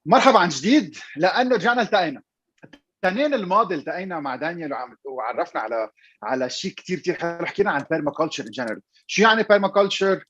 مرحبا عن جديد. لانه رجعنا التقينا التنين الماضي، التقينا مع دانيال وعرفنا على شيء كثير حلو. حكينا عن permaculture in general. شو يعني permaculture؟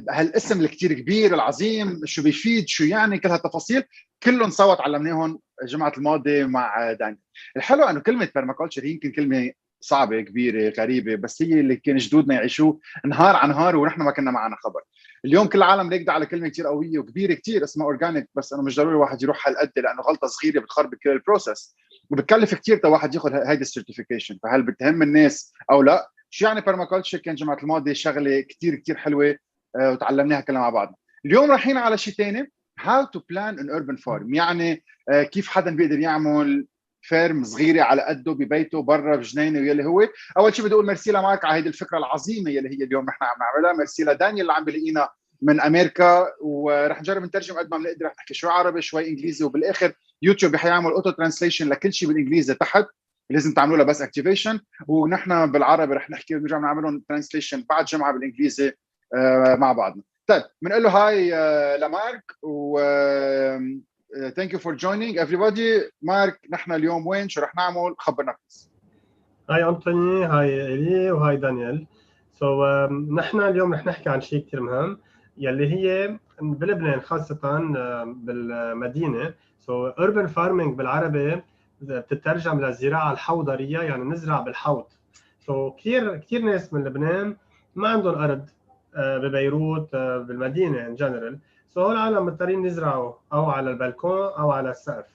هالاسم الكثير كبير العظيم، شو بيفيد، شو يعني، كل هالتفاصيل كلهم صوت علمناهم الجمعه الماضيه مع دانيال. الحلو انه كلمه permaculture هي يمكن كلمه صعبه كبيره غريبه، بس هي اللي كان جدودنا يعيشوه نهار عن نهار ونحن ما كنا معنا خبر. اليوم كل العالم راكده على كلمه كثير قويه وكبيره كثير اسمها اورجانيك، بس انه مش ضروري الواحد يروح هالقد، لانه غلطه صغيره بتخرب كل البروسيس وبتكلف كثير تا واحد ياخذ هيدي السيرتيفيكيشن. فهل بتهم الناس او لا؟ شو يعني permaculture؟ كان جمعه الماضيه شغله كثير حلوه وتعلمناها كلنا مع بعضنا. اليوم رايحين على شيء ثاني، how to plan an urban farm. يعني كيف حدا بيقدر يعمل فيرم صغيره على قده ببيته برا بجنينه، واللي هو اول شيء بدي اقول ميرسي لمارك على هذه الفكره العظيمه يلي هي اليوم نحن عم نعملها. ميرسي لدانيال اللي عم بلاقينا من امريكا، ورح نجرب نترجم قد ما بنقدر، رح نحكي شوي عربي شوي انجليزي، وبالاخر يوتيوب حيعمل اوتو ترانسليشن لكل شيء بالانجليزي تحت، لازم تعملوا لها بس اكتيفيشن، ونحن بالعربي رح نحكي ونرجع نعملهم ترانسليشن بعد جمعه بالانجليزي مع بعضنا. طيب بنقول له هاي لمارك و thank you for joining everybody. مارك، نحن اليوم وين، شو رح نعمل، خبرنا بس. هاي أنطوني، هاي إلي، وهاي دانيال. نحن اليوم رح نحكي عن شيء كتير مهم يلي هي بلبنان خاصة بالمدينة. urban farming بالعربي بتترجم للزراعة الحوضرية، يعني نزرع بالحوض. كتير ناس من لبنان ما عندهم أرض ببيروت بالمدينة in general. هول العالم مضطرين يزرعوا أو على البلكون أو على السقف.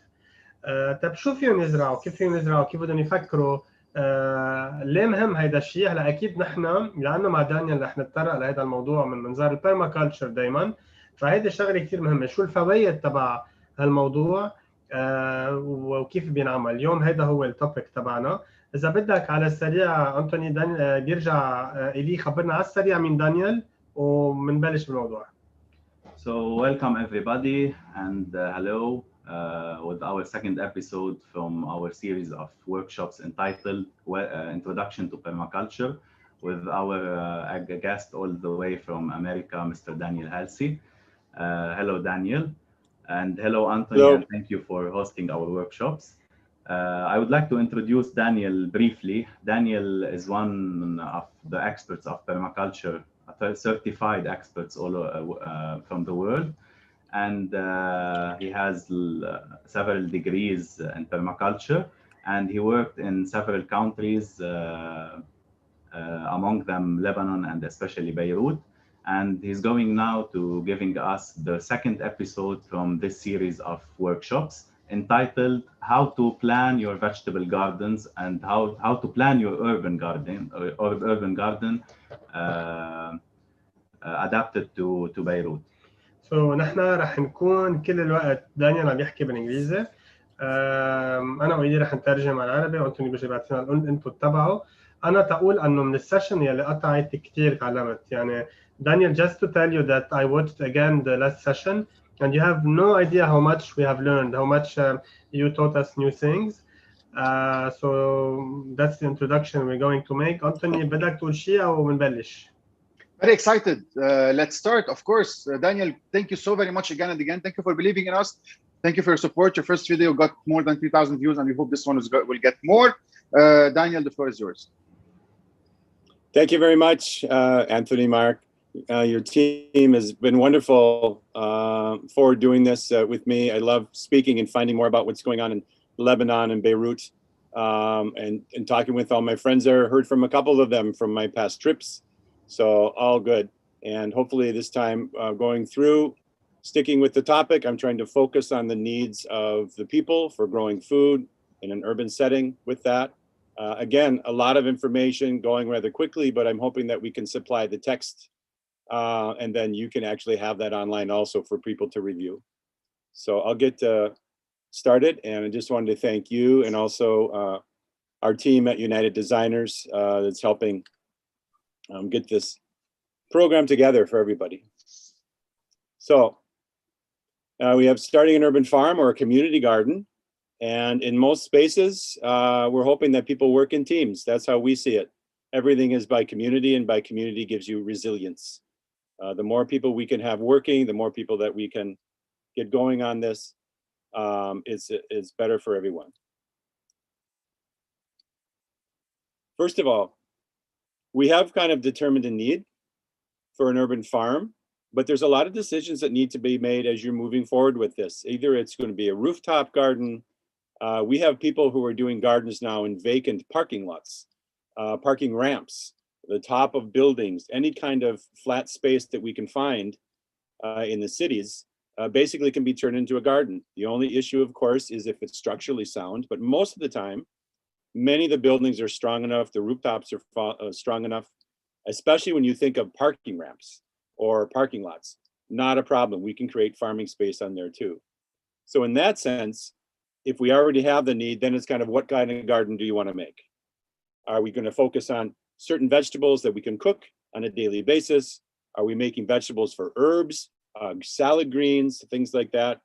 طب شو فيهم يزرعوا؟ كيف فيهم يزرعوا؟ كيف بدهم يفكروا؟ ليه مهم هيدا الشيء؟ هلا اكيد نحن لانه مع دانيال رح نتطرق لهذا الموضوع من منظار البيرماكلتشر دائما، فهيدي الشغله كثير مهمه. شو الفوائد تبع هالموضوع وكيف بينعمل؟ اليوم هيدا هو التوبيك تبعنا. اذا بدك على السريع انتوني بيرجع الي خبرنا على السريع مين دانيال ومنبلش بالموضوع. So welcome everybody and hello. With our second episode from our series of workshops entitled Introduction to Permaculture, with our guest all the way from America, Mr. Daniel Halsey. Hello, Daniel. And hello, Anthony, hello. And thank you for hosting our workshops. I would like to introduce Daniel briefly. Daniel is one of the experts of permaculture, certified experts all from the world. And he has several degrees in permaculture, and he worked in several countries, among them Lebanon and especially Beirut. And he's going now to giving us the second episode from this series of workshops entitled How to Plan Your Vegetable Gardens and how to plan your urban garden or urban garden adapted to Beirut. نحن رح نكون كل الوقت دانيال عم يحكي بالانجليزي، انا وايدي رح نترجم على العربي، وانتوني بيجي بيعطينا الانبوت تبعه. انا تقول انه من السيشن يلي قطعت كثير تعلمت. يعني دانيال, just to tell you that I watched again the last session and you have no idea how much we have learned, how much you taught us new things. So that's the introduction we're going to make. انتوني بدك تقول شيء او بنبلش؟ Very excited. Let's start. Of course, Daniel, thank you so very much again and again. Thank you for believing in us. Thank you for your support. Your first video got more than 3,000 views, and we hope this one will get more. Daniel, the floor is yours. Thank you very much, Anthony, Mark. Your team has been wonderful for doing this with me. I love speaking and finding more about what's going on in Lebanon and Beirut, and talking with all my friends there. Heard from a couple of them from my past trips. So all good. And hopefully this time going through, sticking with the topic, I'm trying to focus on the needs of the people for growing food in an urban setting with that. Again, a lot of information going rather quickly, but I'm hoping that we can supply the text and then you can actually have that online also for people to review. So I'll get started, and I just wanted to thank you and also our team at United Designers that's helping get this program together for everybody. So we have starting an urban farm or a community garden. And in most spaces, we're hoping that people work in teams. That's how we see it. Everything is by community, and by community gives you resilience. The more people we can have working, the more people that we can get going on this. it's better for everyone. First of all, we have kind of determined a need for an urban farm, but there's a lot of decisions that need to be made as you're moving forward with this. Either it's going to be a rooftop garden. We have people who are doing gardens now in vacant parking lots, parking ramps, the top of buildings, any kind of flat space that we can find in the cities basically can be turned into a garden. The only issue, of course, is if it's structurally sound, but most of the time, many of the buildings are strong enough, the rooftops are strong enough, especially when you think of parking ramps or parking lots. Not a problem. We can create farming space on there too. So in that sense, if we already have the need, then it's kind of what kind of garden do you want to make? Are we going to focus on certain vegetables that we can cook on a daily basis? Are we making vegetables for herbs, salad greens, things like that?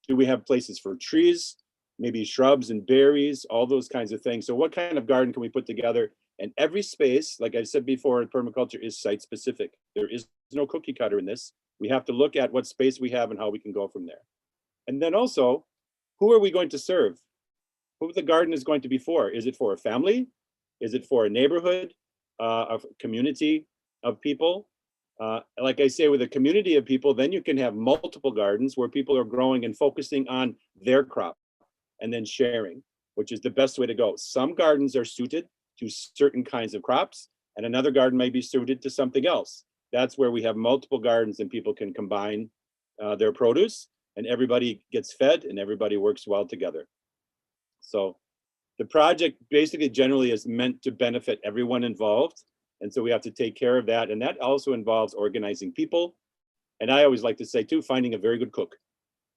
Do we have places for trees, maybe shrubs and berries, all those kinds of things? So what kind of garden can we put together? And every space, like I said before, in permaculture is site specific. There is no cookie cutter in this. We have to look at what space we have and how we can go from there. And then also, who are we going to serve? Who the garden is going to be for? Is it for a family? Is it for a neighborhood, a community of people? Like I say, with a community of people, then you can have multiple gardens where people are growing and focusing on their crop and then sharing, which is the best way to go. Some gardens are suited to certain kinds of crops, and another garden may be suited to something else. That's where we have multiple gardens and people can combine their produce, and everybody gets fed and everybody works well together. So the project basically generally is meant to benefit everyone involved. And so we have to take care of that. And that also involves organizing people. And I always like to say too, finding a very good cook,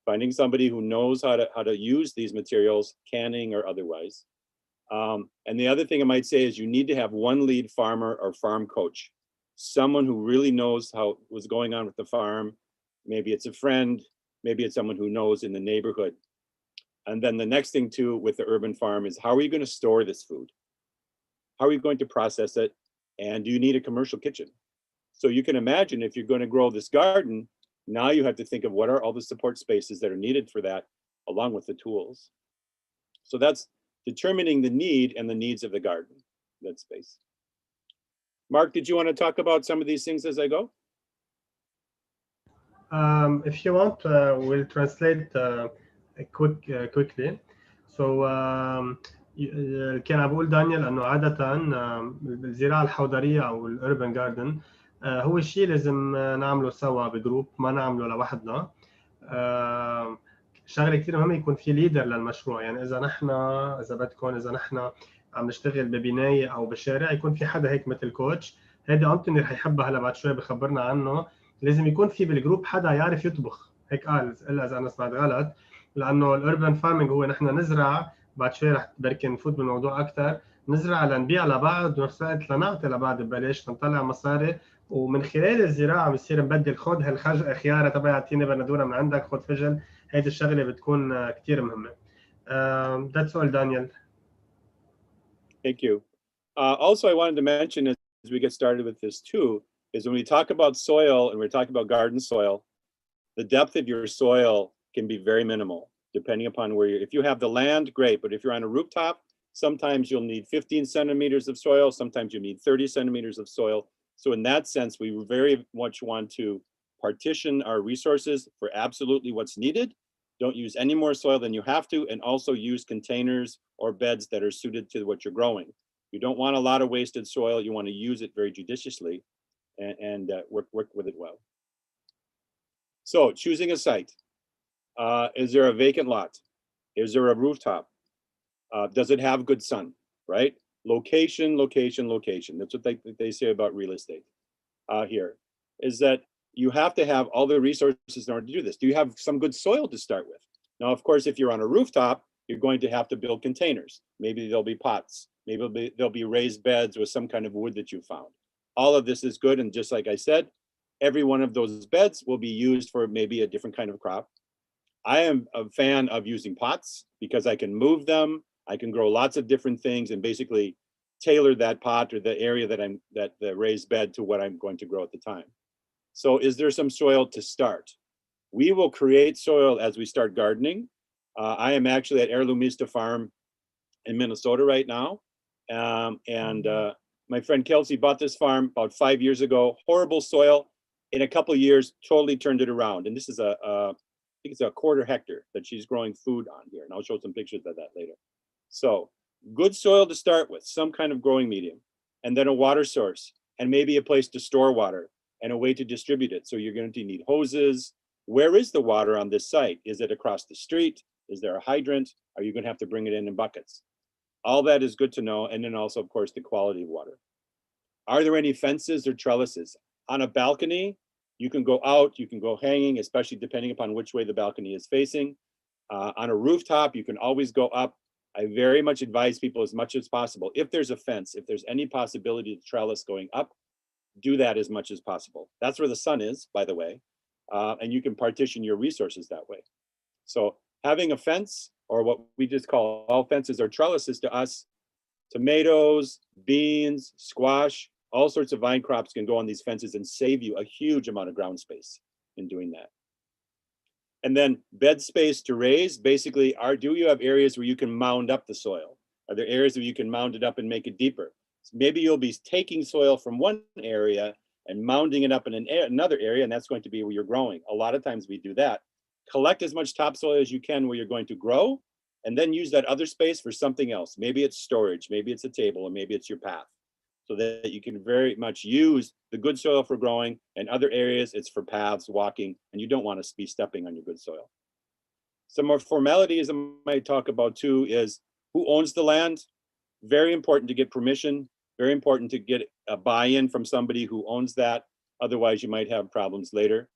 finding somebody who knows how to use these materials, canning or otherwise. And the other thing I might say is you need to have one lead farmer or farm coach, someone who really knows what's going on with the farm. Maybe it's a friend, maybe it's someone who knows in the neighborhood. And then the next thing too with the urban farm is, how are you going to store this food? How are you going to process it? And do you need a commercial kitchen? So you can imagine if you're going to grow this garden, now you have to think of what are all the support spaces that are needed for that, along with the tools. So that's determining the need and the needs of the garden, that space. Mark, did you want to talk about some of these things as I go? If you want, we'll translate quickly. So كان عم بقول دانيال انه عاده الزراعه الحوضريه او الاربن جاردن هو شيء لازم نعمله سوا بجروب، ما نعمله لوحدنا. شغله كثير مهمه يكون في ليدر للمشروع. يعني اذا نحن عم نشتغل ببنايه او بشارع، يكون في حدا هيك مثل كوتش. هيدي انطوني رح يحبها هلا بعد شوي بخبرنا عنه. لازم يكون في بالجروب حدا يعرف يطبخ، هيك قال الا اذا انا سمعت غلط، لانه الاربن فارمينج هو نحن نزرع، بعد شوي رح بركي نفوت بالموضوع اكثر، نزرع لنبيع لبعض ونفس الوقت لنعطي لبعض ببلاش لنطلع مصاري، ومن خلال الزراعه بصير نبدل. خذ هالخياره تبعتيني بندوره من عندك، خذ فجل. هيدي الشغله بتكون كثير مهمه. That's all, Daniel. Thank you. Also, I wanted to mention as we get started with this too, is when we talk about soil and we're talking about garden soil, the depth of your soil can be very minimal, depending upon where if you have the land, great. But if you're on a rooftop, sometimes you'll need 15 centimeters of soil, sometimes you need 30 centimeters of soil. So in that sense, we very much want to partition our resources for absolutely what's needed. Don't use any more soil than you have to, and also use containers or beds that are suited to what you're growing. You don't want a lot of wasted soil. You want to use it very judiciously and work with it well. So choosing a site. Is there a vacant lot? Is there a rooftop? Does it have good sun, right? Location, location, location. That's what they say about real estate here, is that you have to have all the resources in order to do this. Do you have some good soil to start with? Now, of course, if you're on a rooftop, you're going to have to build containers. Maybe there'll be pots. Maybe there'll be raised beds with some kind of wood that you found. All of this is good. And just like I said, every one of those beds will be used for maybe a different kind of crop. I am a fan of using pots because I can move them. I can grow lots of different things and basically tailor that pot or the area that the raised bed to what I'm going to grow at the time. So is there some soil to start? We will create soil as we start gardening, I am actually at Heirloomista Farm in Minnesota right now. My friend Kelsey bought this farm about 5 years ago. Horrible soil. In a couple of years, totally turned it around. And this is I think it's a 1/4 hectare that she's growing food on here. And I'll show some pictures of that later. So good soil to start with, some kind of growing medium, and then a water source, and maybe a place to store water and a way to distribute it. So you're going to need hoses. Where is the water on this site? Is it across the street? Is there a hydrant? Are you going to have to bring it in buckets? All that is good to know. And then also, of course, the quality of water. Are there any fences or trellises? On a balcony, you can go out, you can go hanging, especially depending upon which way the balcony is facing. On a rooftop, you can always go up. I very much advise people as much as possible. If there's a fence, if there's any possibility of trellis going up, do that as much as possible. That's where the sun is, by the way. And you can partition your resources that way. So having a fence, or what we just call all fences or trellises to us, tomatoes, beans, squash, all sorts of vine crops can go on these fences and save you a huge amount of ground space in doing that. And then bed space to raise, basically, do you have areas where you can mound up the soil? Are there areas where you can mound it up and make it deeper? So maybe you'll be taking soil from one area and mounding it up in another area, and that's going to be where you're growing. A lot of times we do that. Collect as much topsoil as you can where you're going to grow, and then use that other space for something else. Maybe it's storage, maybe it's a table, or maybe it's your path, so that you can very much use the good soil for growing, and other areas it's for paths, walking, and you don't want to be stepping on your good soil. Some more formalities I might talk about too is who owns the land. Very important to get permission, very important to get a buy-in from somebody who owns that. Otherwise, you might have problems later.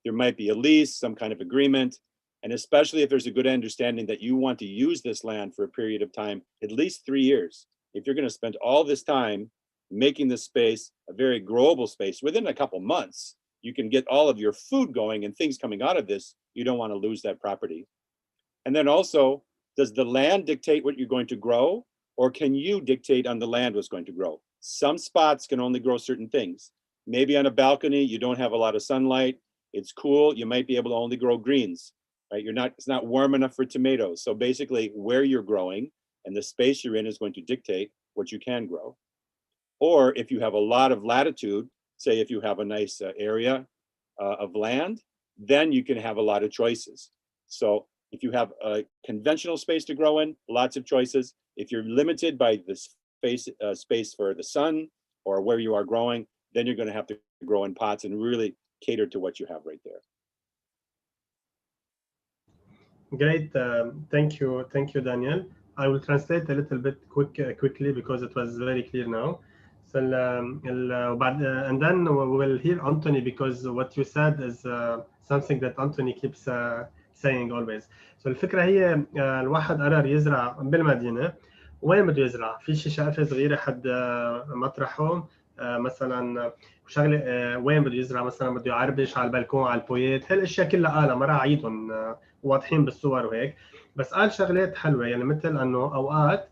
There might be a lease, some kind of agreement, and especially if there's a good understanding that you want to use this land for a period of time, at least 3 years. If you're going to spend all this time making this space a very growable space, within a couple months, you can get all of your food going and things coming out of this. You don't want to lose that property. And then also, does the land dictate what you're going to grow, or can you dictate on the land what's going to grow? Some spots can only grow certain things. Maybe on a balcony, you don't have a lot of sunlight. It's cool. You might be able to only grow greens, right? It's not warm enough for tomatoes. So basically, where you're growing and the space you're in is going to dictate what you can grow. Or if you have a lot of latitude, say if you have a nice area of land, then you can have a lot of choices. So if you have a conventional space to grow in, lots of choices. If you're limited by the space for the sun or where you are growing, then you're going to have to grow in pots and really cater to what you have right there. Great, thank you, Daniel. I will translate a little bit quickly because it was very clear now. So, and then we will hear Anthony, because what you said is something that Anthony keeps saying always. So الفكرة هي الواحد قرر يزرع بالمدينة. وين بده يزرع؟ في شيء شقفة صغيرة حد مطرحه مثلا شغله وين بده يزرع، مثلا بده يعربش على البلكون على البويات، هالاشياء كلها قالها ما راح اعيدهم واضحين بالصور وهيك، بس قال شغلات حلوه يعني مثل انه اوقات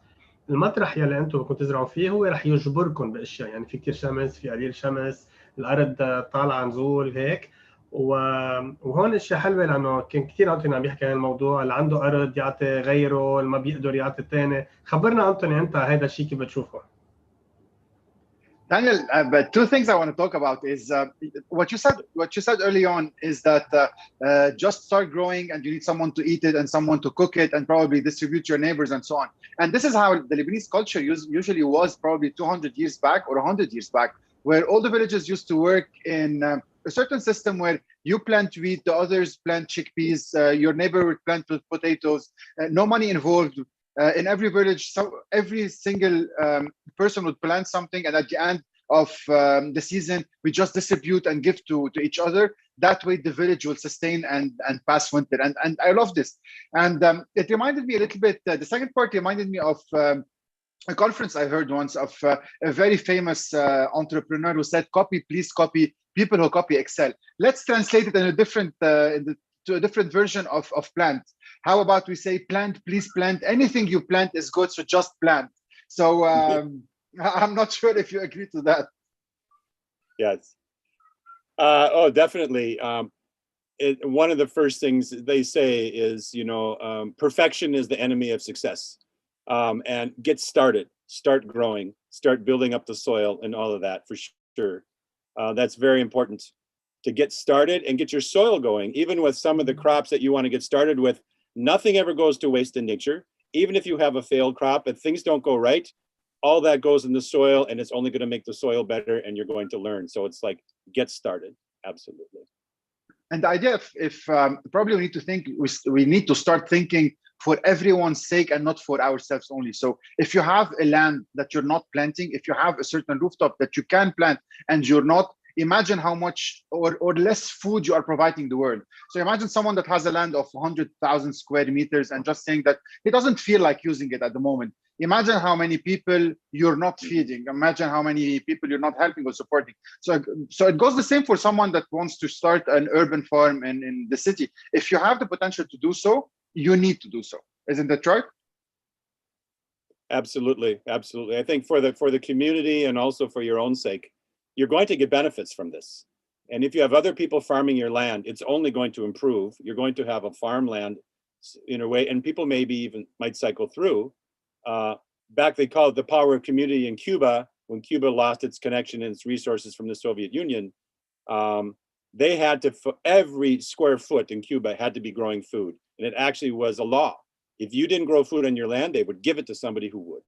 المطرح يلي انتم بدكم تزرعوا فيه هو رح يجبركم باشياء، يعني في كثير شمس، في قليل شمس، الارض طالعه نزول هيك، وهون اشياء حلوه لانه كان كثير انطوني عم بيحكي عن الموضوع، اللي عنده ارض يعطي غيره، اللي ما بيقدر يعطي الثاني. خبرنا انطوني انت هذا الشيء كيف بتشوفه؟ Daniel, but two things I want to talk about is what you said early on is that just start growing and you need someone to eat it and someone to cook it and probably distribute your neighbors and so on. And this is how the Lebanese culture usually was probably 200 years back or 100 years back, where all the villages used to work in a certain system where you plant wheat, the others plant chickpeas, your neighbor would plant potatoes, no money involved. In every village, so every single person would plant something, and at the end of the season, we just distribute and give to each other. That way, the village will sustain and pass winter. And I love this. And it reminded me a little bit. The second part reminded me of a conference I heard once of a very famous entrepreneur who said, "Copy, please copy people who copy Excel." Let's translate it in a different to a different version of plant. How about we say plant, please plant. Anything you plant is good, so just plant. So I'm not sure if you agree to that. Yes. Oh, definitely. one of the first things they say is, you know, perfection is the enemy of success. And get started, start growing, start building up the soil and all of that for sure. That's very important to get started and get your soil going. Even with some of the crops that you want to get started with, nothing ever goes to waste in nature. Even if you have a failed crop, if things don't go right, all that goes in the soil and it's only going to make the soil better and you're going to learn. So it's like, get started. Absolutely. And the idea if probably we need to think, we need to start thinking for everyone's sake and not for ourselves only. So if you have a land that you're not planting, if you have a certain rooftop that you can plant and you're not, imagine how much or less food you are providing the world. So imagine someone that has a land of 100,000 square meters and just saying that he doesn't feel like using it at the moment. Imagine how many people you're not feeding. Imagine how many people you're not helping or supporting. So it goes the same for someone that wants to start an urban farm in the city. If you have the potential to do so, you need to do so. Isn't that right? Absolutely, absolutely. I think for the community and also for your own sake, you're going to get benefits from this. And if you have other people farming your land, it's only going to improve. You're going to have a farmland in a way, and people maybe even might cycle through. Back, they call it the power of community in Cuba. When Cuba lost its connection and its resources from the Soviet Union, they had to, for every square foot in Cuba had to be growing food. And it actually was a law. If you didn't grow food on your land, they would give it to somebody who would,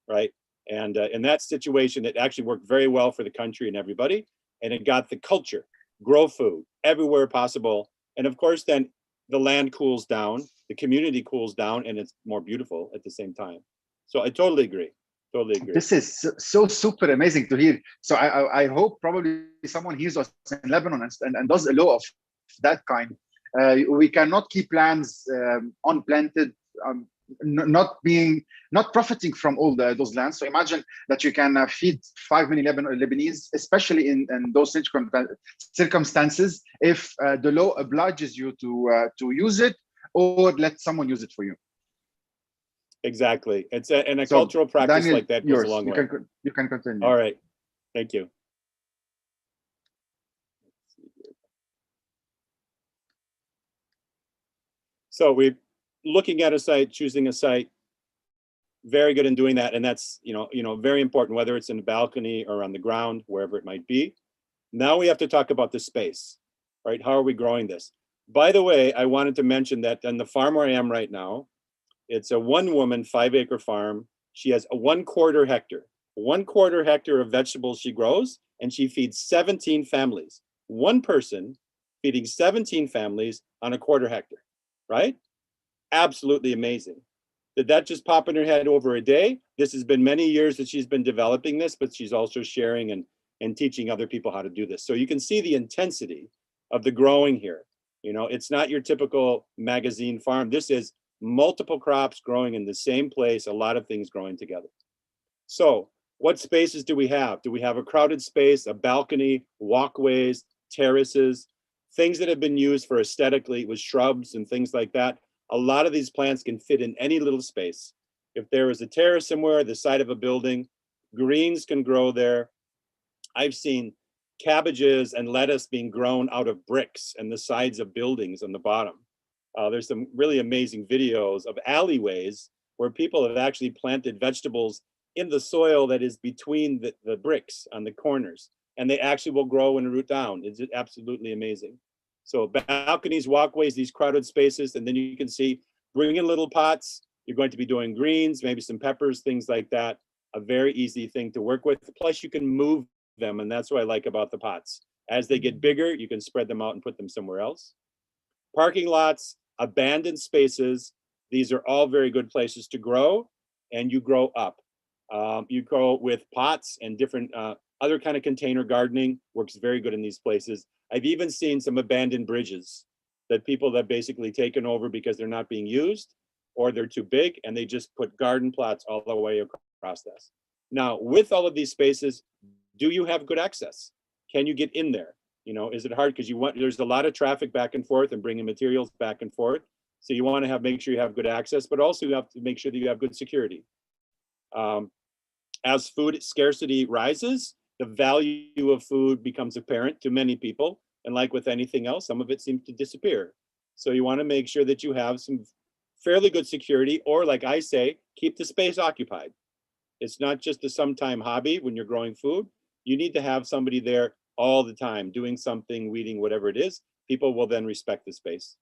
right? And in that situation, it actually worked very well for the country and everybody. And it got the culture, grow food everywhere possible. And of course, then the land cools down, the community cools down, and it's more beautiful at the same time. So I totally agree. Totally agree. This is so super amazing to hear. So I hope probably someone hears us in Lebanon and does a law of that kind. We cannot keep lands unplanted, not profiting from all those lands. So imagine that you can feed 5 million Lebanese, especially in those circumstances, if the law obliges you to use it or let someone use it for you. Exactly. It's a cultural practice Daniel, like that goes a long way. You can continue. All right. Thank you. So we're looking at a site, choosing a site, very good in doing that. And that's, you know, very important, whether it's in the balcony or on the ground, wherever it might be. Now we have to talk about the space, right? How are we growing this? By the way, I wanted to mention that on the farm where I am right now, it's a 1-woman 5-acre farm. She has a 1/4 hectare. 1/4 hectare of vegetables she grows, and she feeds 17 families. One person feeding 17 families on a 1/4 hectare, right? Absolutely amazing. Did that just pop in her head over a day? This has been many years that she's been developing this, but she's also sharing and teaching other people how to do this. So you can see the intensity of the growing here. You know, it's not your typical magazine farm. This is multiple crops growing in the same place, a lot of things growing together. So what spaces do we have? Do we have a crowded space, a balcony, walkways, terraces, things that have been used for aesthetically with shrubs and things like that? A lot of these plants can fit in any little space. If there is a terrace somewhere, the side of a building, greens can grow there. I've seen cabbages and lettuce being grown out of bricks and the sides of buildings on the bottom. There's some really amazing videos of alleyways where people have actually planted vegetables in the soil that is between the bricks on the corners, and they actually will grow and root down. It's absolutely amazing. So balconies, walkways, these crowded spaces, and then you can see, bring in little pots. You're going to be doing greens, maybe some peppers, things like that. A very easy thing to work with. Plus you can move them, and that's what I like about the pots. As they get bigger, you can spread them out and put them somewhere else. Parking lots, abandoned spaces, these are all very good places to grow, and you grow up. You grow with pots and different other kind of container gardening, works very good in these places. I've even seen some abandoned bridges that people have basically taken over because they're not being used or they're too big, and they just put garden plots all the way across this. Now, with all of these spaces, do you have good access? Can you get in there? You know, is it hard? Because there's a lot of traffic back and forth and bringing materials back and forth. So you want to make sure you have good access, but also you have to make sure that you have good security. As food scarcity rises, the value of food becomes apparent to many people. And like with anything else, some of it seems to disappear. So you want to make sure that you have some fairly good security, or like I say, keep the space occupied. It's not just a sometime hobby when you're growing food. You need to have somebody there all the time doing something, weeding, whatever it is. People will then respect the space.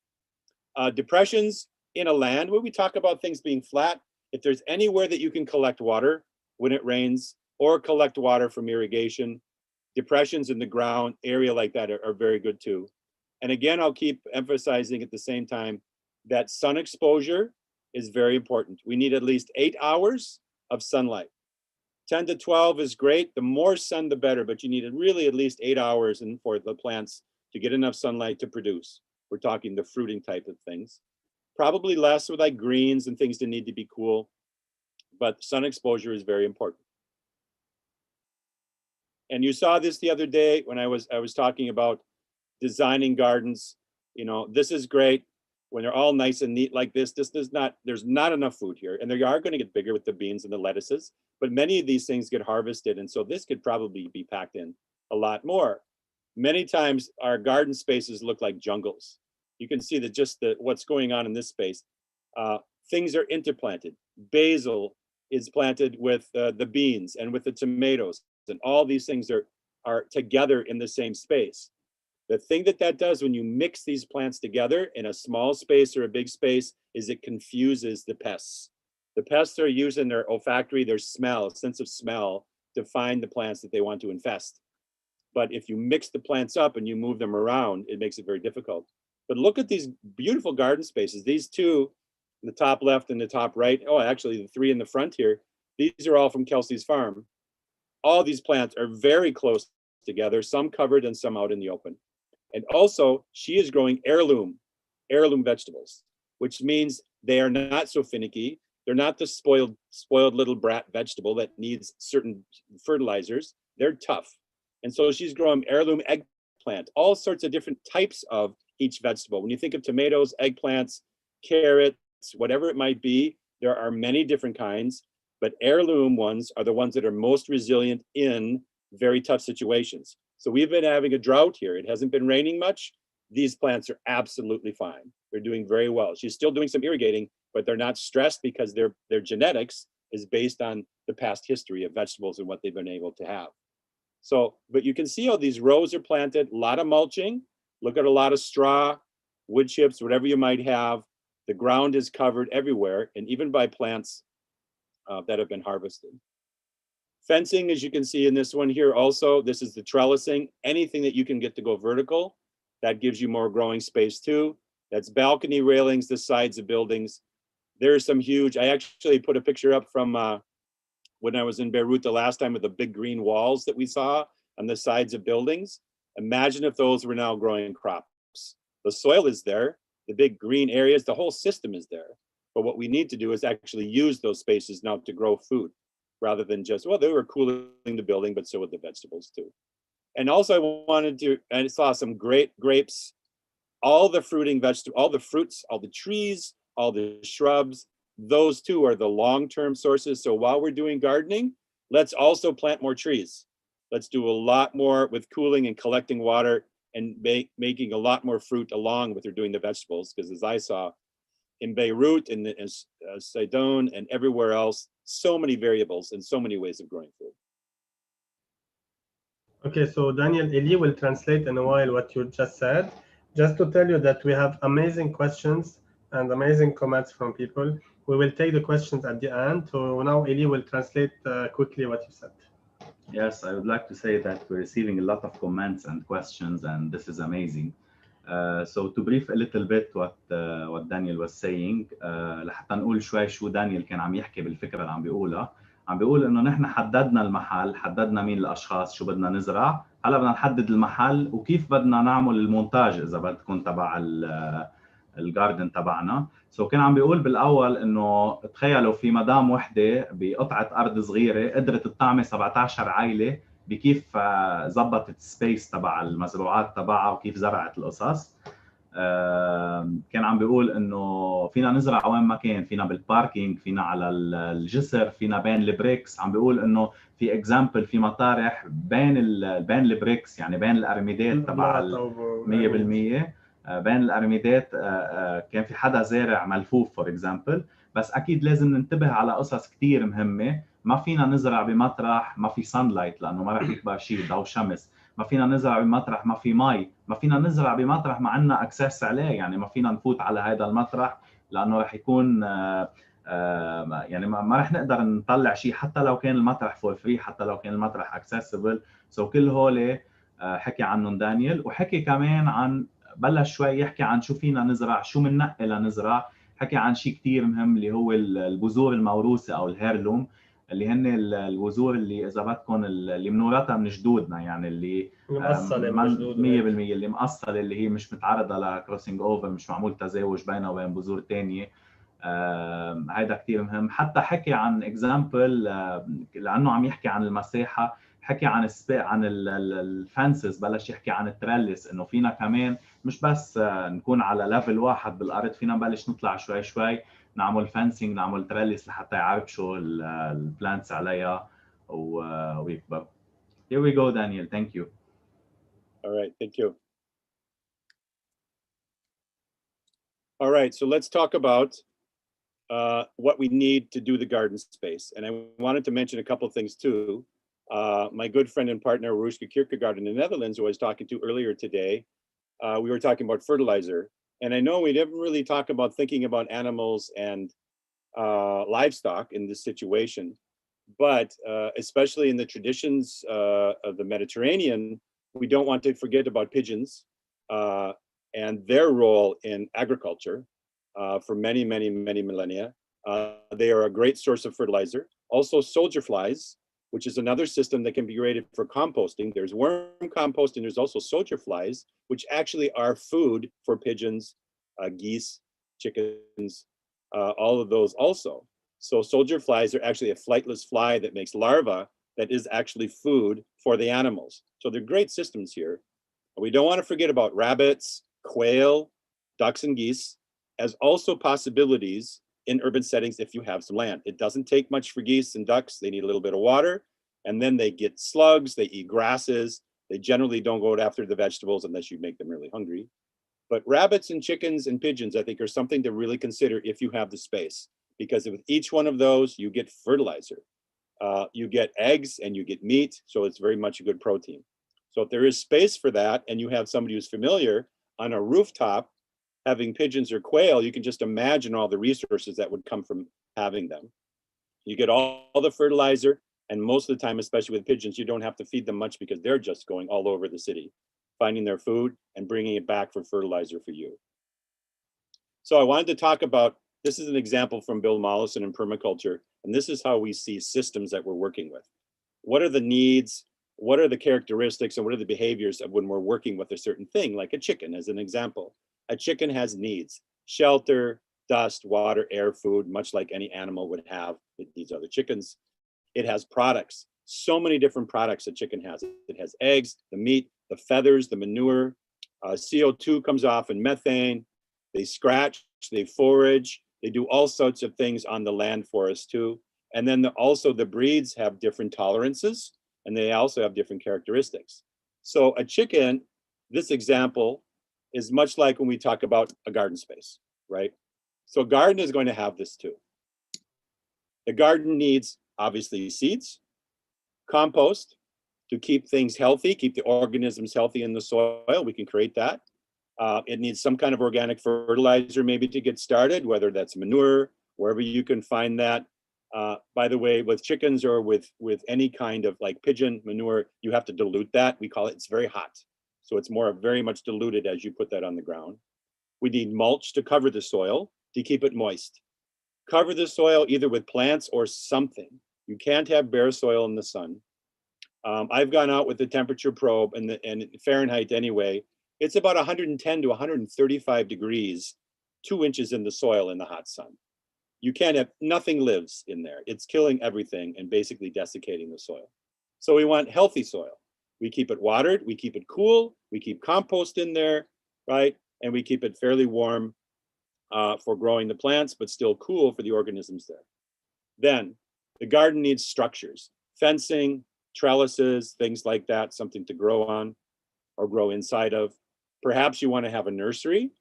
Depressions in a land, when we talk about things being flat, if there's anywhere that you can collect water when it rains or collect water from irrigation, depressions in the ground, area like that are very good too. And again, I'll keep emphasizing at the same time that sun exposure is very important. We need at least 8 hours of sunlight. 10 to 12 is great. The more sun, the better, but you need really at least 8 hours for the plants to get enough sunlight to produce. We're talking the fruiting type of things. Probably less with like greens and things that need to be cool, but sun exposure is very important. And you saw this the other day when I was talking about designing gardens. You know, this is great when they're all nice and neat like this. There's not enough food here, and they are going to get bigger with the beans and the lettuces, but many of these things get harvested, and so this could probably be packed in a lot more. Many times our garden spaces look like jungles. You can see that just what's going on in this space. Things are interplanted. Basil is planted with the beans and with the tomatoes, and all these things are together in the same space. The thing that does when you mix these plants together in a small space or a big space is it confuses the pests. The pests are using their olfactory, their smell, sense of smell, to find the plants that they want to infest. But if you mix the plants up and you move them around, it makes it very difficult. But look at these beautiful garden spaces. These two, the top left and the top right, oh, actually the three in the front here, these are all from Kelsey's farm. All these plants are very close together, some covered and some out in the open. And also, she is growing heirloom vegetables, which means they are not so finicky. They're not the spoiled little brat vegetable that needs certain fertilizers. They're tough. And so she's growing heirloom eggplant, all sorts of different types of each vegetable. When you think of tomatoes, eggplants, carrots, whatever it might be, there are many different kinds, but heirloom ones are the ones that are most resilient in very tough situations. So we've been having a drought here. It hasn't been raining much. These plants are absolutely fine. They're doing very well. She's still doing some irrigating, but they're not stressed because their genetics is based on the past history of vegetables and what they've been able to have. So, but you can see how these rows are planted, a lot of mulching. Look at a lot of straw, wood chips, whatever you might have. The ground is covered everywhere, and even by plants that have been harvested. Fencing, as you can see in this one here also, this is the trellising. Anything that you can get to go vertical, that gives you more growing space too. That's balcony railings, the sides of buildings. There's some huge, I actually put a picture up from when I was in Beirut the last time with the big green walls that we saw on the sides of buildings. Imagine if those were now growing crops. The soil is there, the big green areas, the whole system is there. But what we need to do is actually use those spaces now to grow food, rather than just, well, they were cooling the building, but so would the vegetables too. And also I wanted to, and I saw some great grapes, all the fruiting vegetables, all the fruits, all the trees, all the shrubs, those two are the long-term sources. So while we're doing gardening, let's also plant more trees. Let's do a lot more with cooling and collecting water and making a lot more fruit along with doing the vegetables. Because as I saw in Beirut and in Sidon and everywhere else, so many variables and so many ways of growing food. Okay, so Daniel, Eli will translate in a while what you just said. Just to tell you that we have amazing questions and amazing comments from people. We will take the questions at the end. So now Eli will translate quickly what you said. Yes, I would like to say that we're receiving a lot of comments and questions, and this is amazing. So to brief a little bit what Daniel was saying, لحتى نقول شوي شو دانيال كان عم يحكي بالفكرة اللي عم بيقولها. عم بيقول إنه نحن حددنا المحل، حددنا مين الأشخاص، شو بدنا نزرع، هلا بدنا نحدد المحل وكيف بدنا نعمل المونتاج إذا بدكم تبع الجاردن تبعنا. سو كان عم بيقول بالأول إنه تخيلوا في مدام وحدة بقطعة أرض صغيرة قدرت تطعمي 17 عائلة بكيف زبطت السبيس تبع المزروعات تبعها وكيف زرعت القصص. كان عم بيقول انه فينا نزرع وين ما كان، فينا بالباركينج، فينا على الجسر، فينا بين البريكس. عم بيقول انه في اكزامبل في مطارح بين البريكس، يعني بين الارميدات تبع 100%، بين الارميدات كان في حدا زارع ملفوف فور اكزامبل. بس اكيد لازم ننتبه على قصص كثير مهمه. ما فينا نزرع بمطرح ما في سان لايت لانه ما رح يكبر شيء، ضوء شمس. ما فينا نزرع بمطرح ما في مي. ما فينا نزرع بمطرح ما عندنا اكسس عليه، يعني ما فينا نفوت على هذا المطرح لانه رح يكون يعني ما رح نقدر نطلع شيء حتى لو كان المطرح فور فري، حتى لو كان المطرح اكسسبل. سو كل هول حكي عنهم دانيال، وحكي كمان عن بلش شوي يحكي عن شو فينا نزرع، شو بننقي لنزرع. حكي عن شيء كثير مهم اللي هو البذور الموروثه او الهيرلوم، اللي هن البذور اللي اذا بدكم اللي بنورثها من جدودنا، يعني اللي مقصله من جدود 100% اللي مقصله، اللي هي مش متعرضه لكروسنج اوفر، مش معمول تزاوج بينها وبين بذور ثانيه. هذا كثير مهم. حتى حكي عن اكزامبل لانه عم يحكي عن المساحه، حكي عن الفانسز، بلش يحكي عن التريلس، انه فينا كمان مش بس نكون على ليفل واحد بالارض، فينا نبلش نطلع شوي شوي، نعمل فانسينج، نعمل تريلس لحتى يعربشوا البلانتس عليها ويكبر. Here we go, Daniel. Thank you. All right, thank you. All right, so let's talk about what we need to do the garden space. And I wanted to mention a couple of things too. My good friend and partner, Horticulture in the Netherlands, who I was talking to earlier today, we were talking about fertilizer. And I know we didn't really talk about thinking about animals and livestock in this situation, but especially in the traditions of the Mediterranean, we don't want to forget about pigeons and their role in agriculture for many, many, many millennia. They are a great source of fertilizer. Also soldier flies, which is another system that can be created for composting. There's worm compost and there's also soldier flies, which actually are food for pigeons, geese, chickens, all of those also. So soldier flies are actually a flightless fly that makes larvae that is actually food for the animals. So they're great systems here. We don't want to forget about rabbits, quail, ducks and geese as also possibilities in urban settings if you have some land. It doesn't take much for geese and ducks. They need a little bit of water, and then they get slugs, they eat grasses. They generally don't go after the vegetables unless you make them really hungry. But rabbits and chickens and pigeons, I think, are something to really consider if you have the space, because with each one of those, you get fertilizer. You get eggs and you get meat, so it's very much a good protein. So if there is space for that and you have somebody who's familiar on a rooftop having pigeons or quail, you can just imagine all the resources that would come from having them. You get all the fertilizer, and most of the time, especially with pigeons, you don't have to feed them much because they're just going all over the city, finding their food and bringing it back for fertilizer for you. So I wanted to talk about, this is an example from Bill Mollison in Permaculture, and this is how we see systems that we're working with. What are the needs? What are the characteristics and what are the behaviors of when we're working with a certain thing, like a chicken as an example? A chicken has needs: shelter, dust, water, air, food, much like any animal would have. It needs other chickens. It has products, so many different products a chicken has. It has eggs, the meat, the feathers, the manure, CO2 comes off and methane. They scratch, they forage, they do all sorts of things on the land for us too. And then also the breeds have different tolerances, and they also have different characteristics. So a chicken, this example, is much like when we talk about a garden space, right? So a garden is going to have this too. The garden needs, obviously, seeds, compost to keep things healthy, keep the organisms healthy in the soil. We can create that. It needs some kind of organic fertilizer maybe to get started, whether that's manure, wherever you can find that. By the way, with chickens or with any kind of like pigeon manure, you have to dilute that. We call it, it's very hot. So it's more very much diluted as you put that on the ground. We need mulch to cover the soil to keep it moist. Cover the soil either with plants or something. You can't have bare soil in the sun. I've gone out with the temperature probe and Fahrenheit anyway. It's about 110 to 135 degrees, 2 inches in the soil in the hot sun. You can't have, nothing lives in there. It's killing everything and basically desiccating the soil. So we want healthy soil. We keep it watered, we keep it cool, we keep compost in there, right? and we keep it fairly warm for growing the plants, but still cool for the organisms there. Then the garden needs structures, fencing, trellises, things like that, something to grow on or grow inside of. Perhaps you want to have a nursery.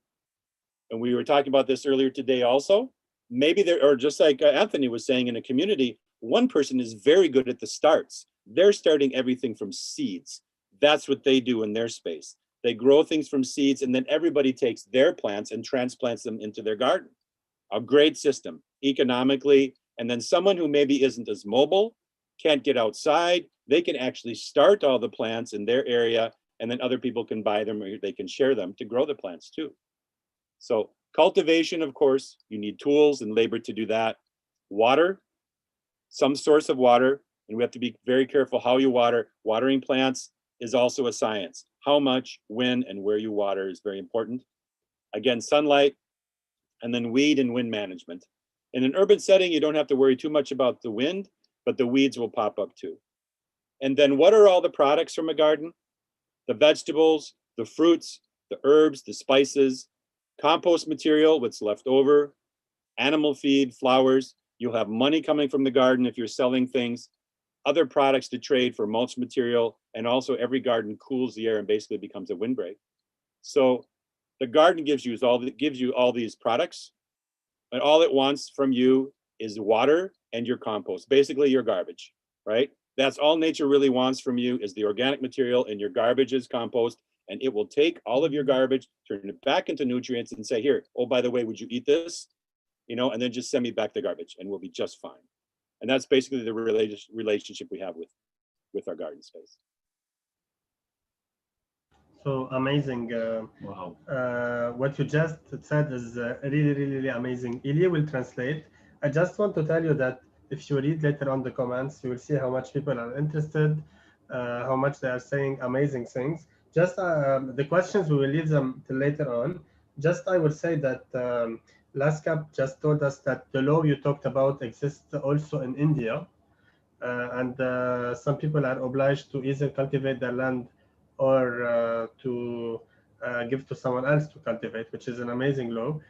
And we were talking about this earlier today also. Maybe there, or just like Anthony was saying, in a community, one person is very good at the starts. They're starting everything from seeds. That's what they do in their space. They grow things from seeds, and then everybody takes their plants and transplants them into their garden. A great system, economically. And then someone who maybe isn't as mobile, can't get outside, they can actually start all the plants in their area, and then other people can buy them or they can share them to grow the plants too. So cultivation, of course, you need tools and labor to do that. Water, some source of water, and we have to be very careful how you water. Watering plants is also a science. How much, when, and where you water is very important. Again, sunlight, and then weed and wind management. In an urban setting, you don't have to worry too much about the wind, but the weeds will pop up too. And then what are all the products from a garden? The vegetables, the fruits, the herbs, the spices, compost material, what's left over, animal feed, flowers. You'll have money coming from the garden if you're selling things, other products to trade for mulch material, and also every garden cools the air and basically becomes a windbreak. So the garden gives you all these products, and all it wants from you is water and your compost, basically your garbage, right? That's all nature really wants from you, is the organic material, and your garbage is compost, and it will take all of your garbage, turn it back into nutrients, and say, here, oh, by the way, would you eat this? You know, and then just send me back the garbage and we'll be just fine. And that's basically the relationship we have with our garden space. So amazing. Wow. What you just said is really, really, really amazing. Ilya will translate. I just want to tell you that if you read later on the comments, you will see how much people are interested, how much they are saying amazing things. Just the questions, we will leave them till later on. Just I will say that Laskap just told us that the law you talked about exists also in India. And some people are obliged to either cultivate their land or to give to someone else to cultivate, which is an amazing law.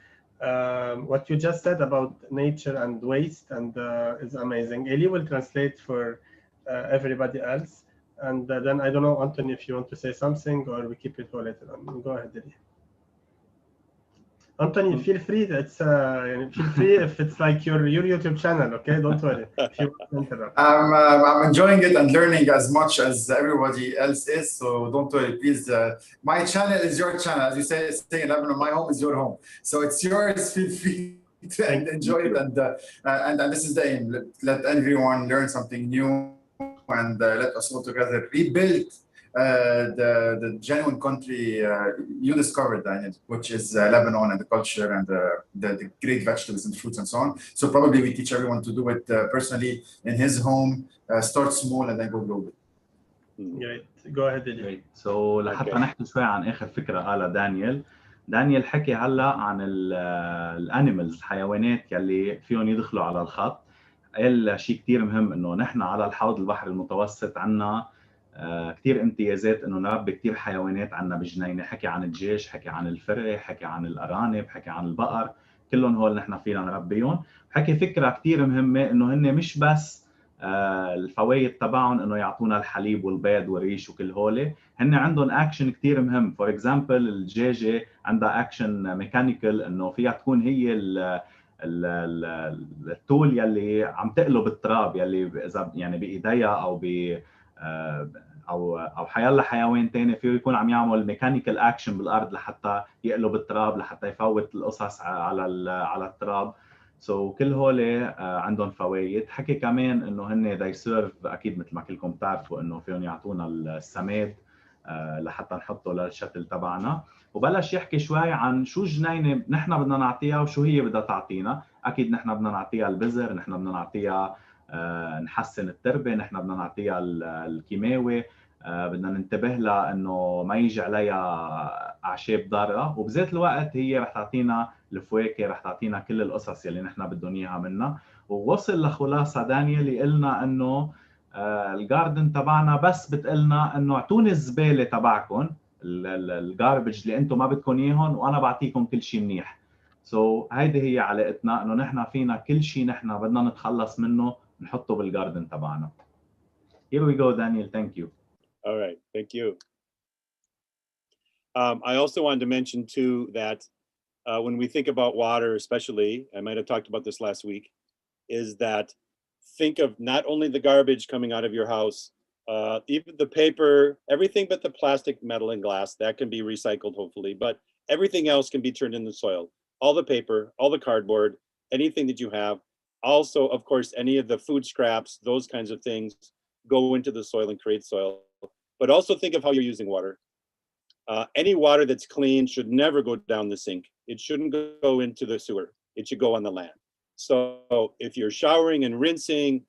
What you just said about nature and waste and is amazing. Eli will translate for everybody else. And then I don't know, Anthony, if you want to say something or we keep it for later on. Go ahead, Eli. Anthony, feel free. It's feel free if it's like your YouTube channel, okay? Don't worry. If you want to interrupt. I'm enjoying it and learning as much as everybody else is. So don't worry, please. My channel is your channel, as you say in Lebanon. My home is your home, so it's yours. Feel free to enjoy it, and this is the aim. Let everyone learn something new, and let us all together rebuild the genuine country you discovered, Daniel, which is Lebanon and the culture and the great vegetables and fruits and so on. So probably we teach everyone to do it personally in his home, start small and then go global. Great. Go ahead, Eli. So لحتى نحكي شوي عن آخر فكرة قالها دانيال حكي هلا عن الانيمالز، الحيوانات يلي فيهم يدخلوا على الخط. قال شيء كثير مهم انه نحن على الحوض البحر المتوسط عندنا كثير امتيازات انه نربي كثير حيوانات عندنا بجنينه. حكي عن الدجاج، حكي عن الفرخ، حكي عن الارانب، حكي عن البقر، كلهم هول نحن فينا نربيهم. حكي فكره كثير مهمه انه هن مش بس الفوائد تبعهم انه يعطونا الحليب والبيض والريش وكل هول، هن عندهم اكشن كثير مهم. فور اكزامبل الدجاجه عندها اكشن ميكانيكال انه فيها تكون هي التول يلي عم تقلب التراب، يلي اذا يعني بايديها او ب او حيلا حيوان ثاني فيه يكون عم يعمل ميكانيكال اكشن بالارض لحتى يقلب التراب، لحتى يفوت القصص على التراب. كل هول عندهم فوائد. حكي كمان انه هن they serve، اكيد مثل ما كلكم بتعرفوا انه فيهم يعطونا السماد لحتى نحطه للشتل تبعنا. وبلش يحكي شوي عن شو جنينه نحن بدنا نعطيها وشو هي بدها تعطينا. اكيد نحن بدنا نعطيها البذر، نحن بدنا نعطيها نحسن التربه، نحن بدنا نعطيها الكيماوي، بدنا ننتبه لها انه ما يجي عليها اعشاب ضاره، وبذات الوقت هي رح تعطينا الفواكه، رح تعطينا كل القصص يلي نحن بدهم اياها منا. ووصل لخلاصه دانيال يقلنا انه الجاردن تبعنا بس بتقلنا انه اعطوني الزباله تبعكم، الجاربج اللي انتم ما بدكم اياهم وانا بعطيكم كل شيء منيح. سو هيدي هي علاقتنا، انه نحن فينا كل شيء نحن بدنا نتخلص منه نحطه بالجاردن تبعنا. Here we go, Daniel. Thank you. All right, thank you. I also wanted to mention too that when we think about water, especially, I might have talked about this last week, is that think of not only the garbage coming out of your house, even the paper, everything but the plastic, metal, and glass, that can be recycled hopefully, but everything else can be turned into soil. All the paper, all the cardboard, anything that you have. Also, of course, any of the food scraps, those kinds of things go into the soil and create soil. But also think of how you're using water. Any water that's clean should never go down the sink. It shouldn't go into the sewer. It should go on the land. So if you're showering and rinsing,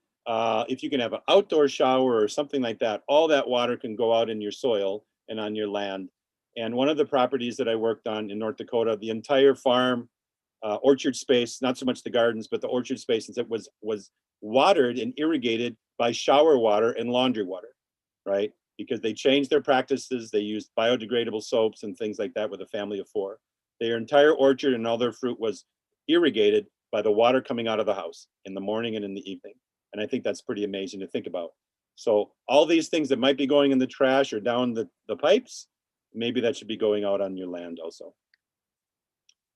if you can have an outdoor shower or something like that, all that water can go out in your soil and on your land. And one of the properties that I worked on in North Dakota, the entire farm, orchard space, not so much the gardens, but the orchard space, was watered and irrigated by shower water and laundry water, right? Because they changed their practices. They used biodegradable soaps and things like that with a family of 4. Their entire orchard and all their fruit was irrigated by the water coming out of the house in the morning and in the evening. And I think that's pretty amazing to think about. So all these things that might be going in the trash or down the pipes, maybe that should be going out on your land also.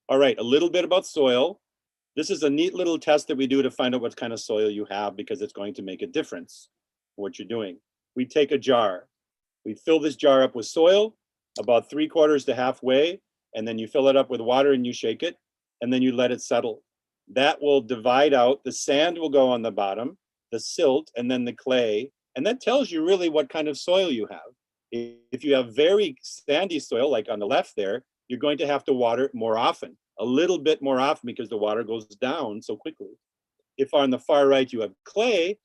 All right, a little bit about soil. This is a neat little test that we do to find out what kind of soil you have, because it's going to make a difference in what you're doing. We take a jar, we fill this jar up with soil about 3/4 to halfway, and then you fill it up with water and you shake it, and then you let it settle. That will divide out, the sand will go on the bottom, the silt, and then the clay, and that tells you really what kind of soil you have. If you have very sandy soil, like on the left there, you're going to have to water it more often, a little bit more often, because the water goes down so quickly. If on the far right you have clay,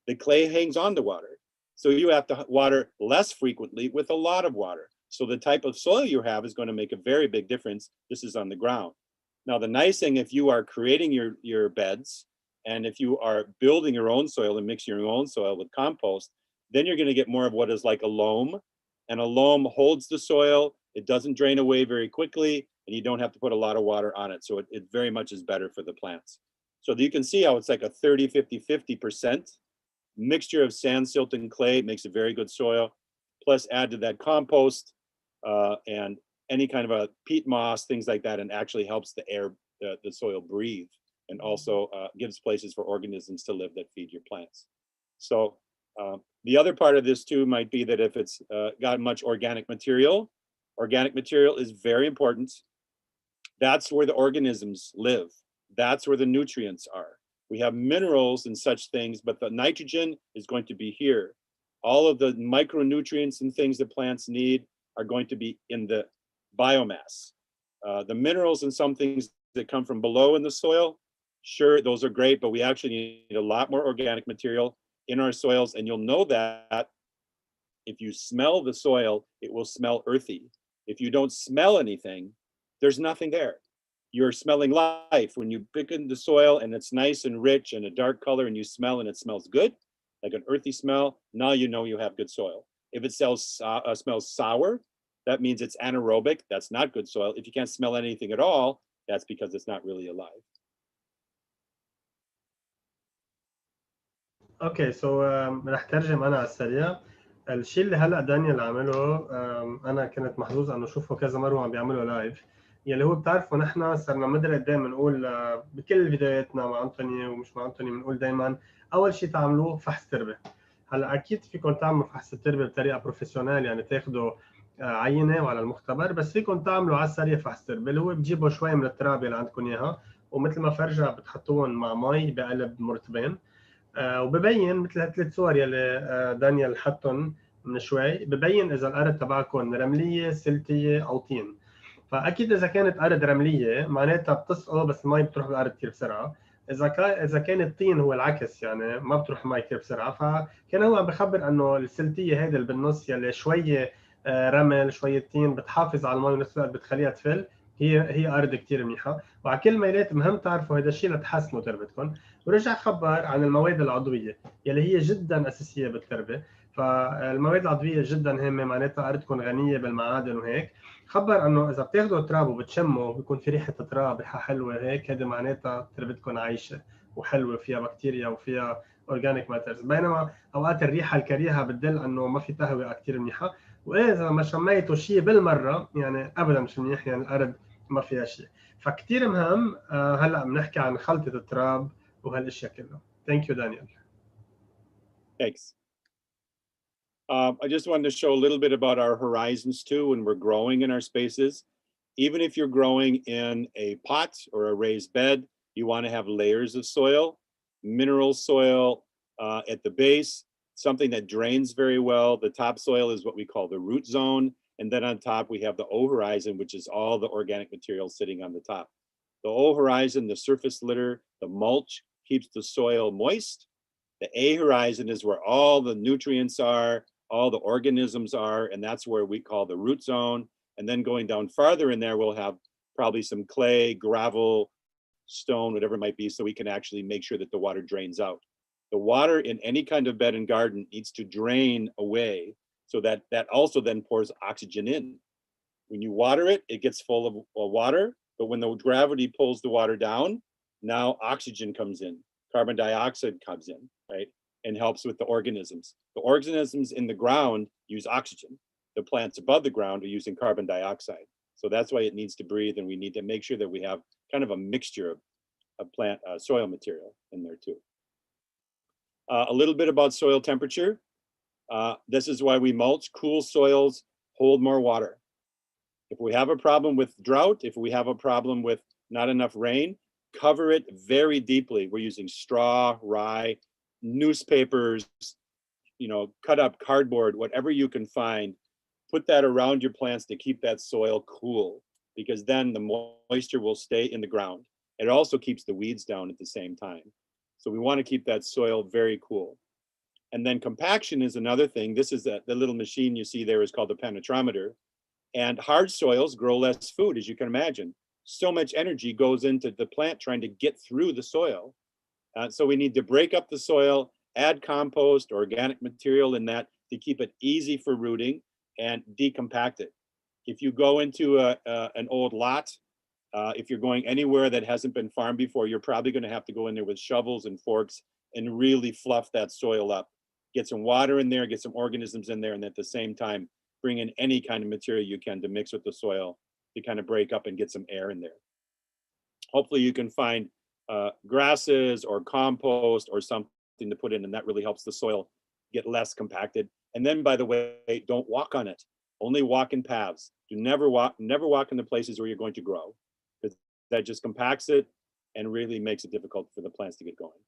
the clay hangs on to water. So you have to water less frequently with a lot of water. So the type of soil you have is going to make a very big difference. This is on the ground. Now, the nice thing, if you are creating your beds, and if you are building your own soil and mixing your own soil with compost, then you're going to get more of what is like a loam. And a loam holds the soil. It doesn't drain away very quickly, and you don't have to put a lot of water on it. So it very much is better for the plants. So you can see how it's like a 30, 50, 50% mixture of sand, silt, and clay makes a very good soil. Plus add to that compost and any kind of a peat moss, things like that, and actually helps the air, the soil breathe, and also gives places for organisms to live that feed your plants. So the other part of this too might be that if it's got much organic material is very important. That's where the organisms live. That's where the nutrients are. We have minerals and such things, but the nitrogen is going to be here. All of the micronutrients and things that plants need are going to be in the biomass. The minerals and some things that come from below in the soil, sure, those are great, but we actually need a lot more organic material in our soils. And you'll know that if you smell the soil, it will smell earthy. If you don't smell anything, there's nothing there. You're smelling life. When you pick in the soil and it's nice and rich and a dark color and you smell and it smells good, like an earthy smell, now you know you have good soil. If it smells sour, that means it's anaerobic. That's not good soil. If you can't smell anything at all, that's because it's not really alive. اوكي سو رح ترجم انا على السريع. الشيء اللي هلا دانيال عمله انا كنت محظوظ انه اشوفه كذا مره عم بيعمله لايف، يلي هو بتعرفوا نحن صرنا مدري قد ايه بنقول بكل فيديوهاتنا مع انطوني ومش مع انطوني بنقول دائما اول شيء تعملوه فحص تربه. هلا اكيد فيكم تعملوا فحص التربه بطريقه بروفيشنال، يعني تاخذوا عينه وعلى المختبر، بس فيكم تعملوا على السريع فحص تربه اللي هو بتجيبوا شوي من التراب اللي عندكم اياها ومثل ما فرجع بتحطوهم مع مي بقلب مرتبين، وببين مثل هالثلاث صور يلي دانيال حطهم من شوي، ببين اذا الارض تبعكم رمليه سلتيه او طين. فاكيد اذا كانت ارض رمليه معناتها بتسقط بس المي بتروح بالارض كثير بسرعه، اذا كان الطين هو العكس يعني ما بتروح المي كثير بسرعه. فكان هو عم بخبر انه السلتيه هيدي اللي بالنص يلي شويه رمل شويه طين بتحافظ على المي ونفس الوقت بتخليها تفل، هي ارض كثير منيحه. وعلى كل ميلات مهم تعرفوا هذا الشيء لتحسنوا تربتكم. ورجع خبر عن المواد العضويه يلي هي جدا اساسيه بالتربه. فالمواد العضويه جدا هامه، معناتها ارضكم غنيه بالمعادن وهيك. خبر انه اذا بتاخذوا تراب وبتشموا وبيكون في ريحه تراب، ريحه حلوه هيك، هذه معناتها تربتكم عايشه وحلوه فيها بكتيريا وفيها اورجانيك ماترز. بينما اوقات الريحه الكريهه بتدل انه ما في تهويه كثير منيحه، واذا ما شميتوا شيء بالمره يعني ابدا مش منيح، يعني الارض ما فيها شيء. فكتير مهم. هلا بنحكي عن خلطه التراب وهالاشياء كلها. ثانك يو دانيال. Thanks. I just wanted to show a little bit about our horizons too when we're growing in our spaces. Even if you're growing in a pot or a raised bed, you want to have layers of soil, mineral soil at the base, something that drains very well. The topsoil is what we call the root zone. And then on top, we have the O horizon, which is all the organic material sitting on the top. The O horizon, the surface litter, the mulch keeps the soil moist. The A horizon is where all the nutrients are, all the organisms are, and that's where we call the root zone. And then going down farther in there, we'll have probably some clay, gravel, stone, whatever it might be, so we can actually make sure that the water drains out. The water in any kind of bed and garden needs to drain away so that that also then pours oxygen in. When you water it, it gets full of water, but when the gravity pulls the water down, now oxygen comes in, carbon dioxide comes in, right? And helps with the organisms. The organisms in the ground use oxygen. The plants above the ground are using carbon dioxide. So that's why it needs to breathe, and we need to make sure that we have kind of a mixture of plant soil material in there too. A little bit about soil temperature. This is why we mulch. Cool soils hold more water. If we have a problem with drought, if we have a problem with not enough rain, cover it very deeply. We're using straw, rye, newspapers, cut up cardboard, whatever you can find. Put that around your plants to keep that soil cool, because then the moisture will stay in the ground. It also keeps the weeds down at the same time. So we want to keep that soil very cool. And then compaction is another thing. This is the little machine you see there is called the Penetrometer. And hard soils grow less food, as you can imagine. So much energy goes into the plant trying to get through the soil. So we need to break up the soil, add compost, organic material in that to keep it easy for rooting, and decompact it. If you go into an old lot, if you're going anywhere that hasn't been farmed before, you're probably going to have to go in there with shovels and forks and really fluff that soil up. Get some water in there, get some organisms in there, and at the same time, bring in any kind of material you can to mix with the soil to kind of break up and get some air in there. Hopefully you can find grasses or compost or something to put in, and that really helps the soil get less compacted. And then, by the way, don't walk on it. Only walk in paths. Do never walk in the places where you're going to grow, because that just compacts it and really makes it difficult for the plants to get going.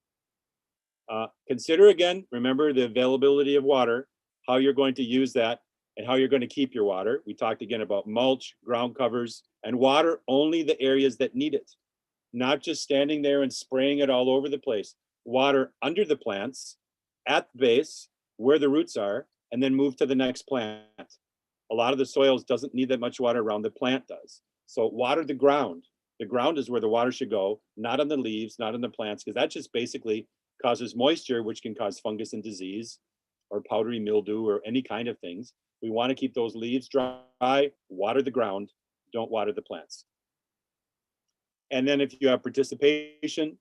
Consider again, remember the availability of water, how you're going to use that, and how you're going to keep your water. We talked again about mulch, ground covers, and water only the areas that need it. Not just standing there and spraying it all over the place. Water under the plants, at the base, where the roots are, and then move to the next plant. A lot of the soils doesn't need that much water around, the plant does. So water the ground. The ground is where the water should go, not on the leaves, not on the plants, because that just basically causes moisture, which can cause fungus and disease, or powdery mildew, or any kind of things. We want to keep those leaves dry, water the ground, don't water the plants. And then if you have precipitation,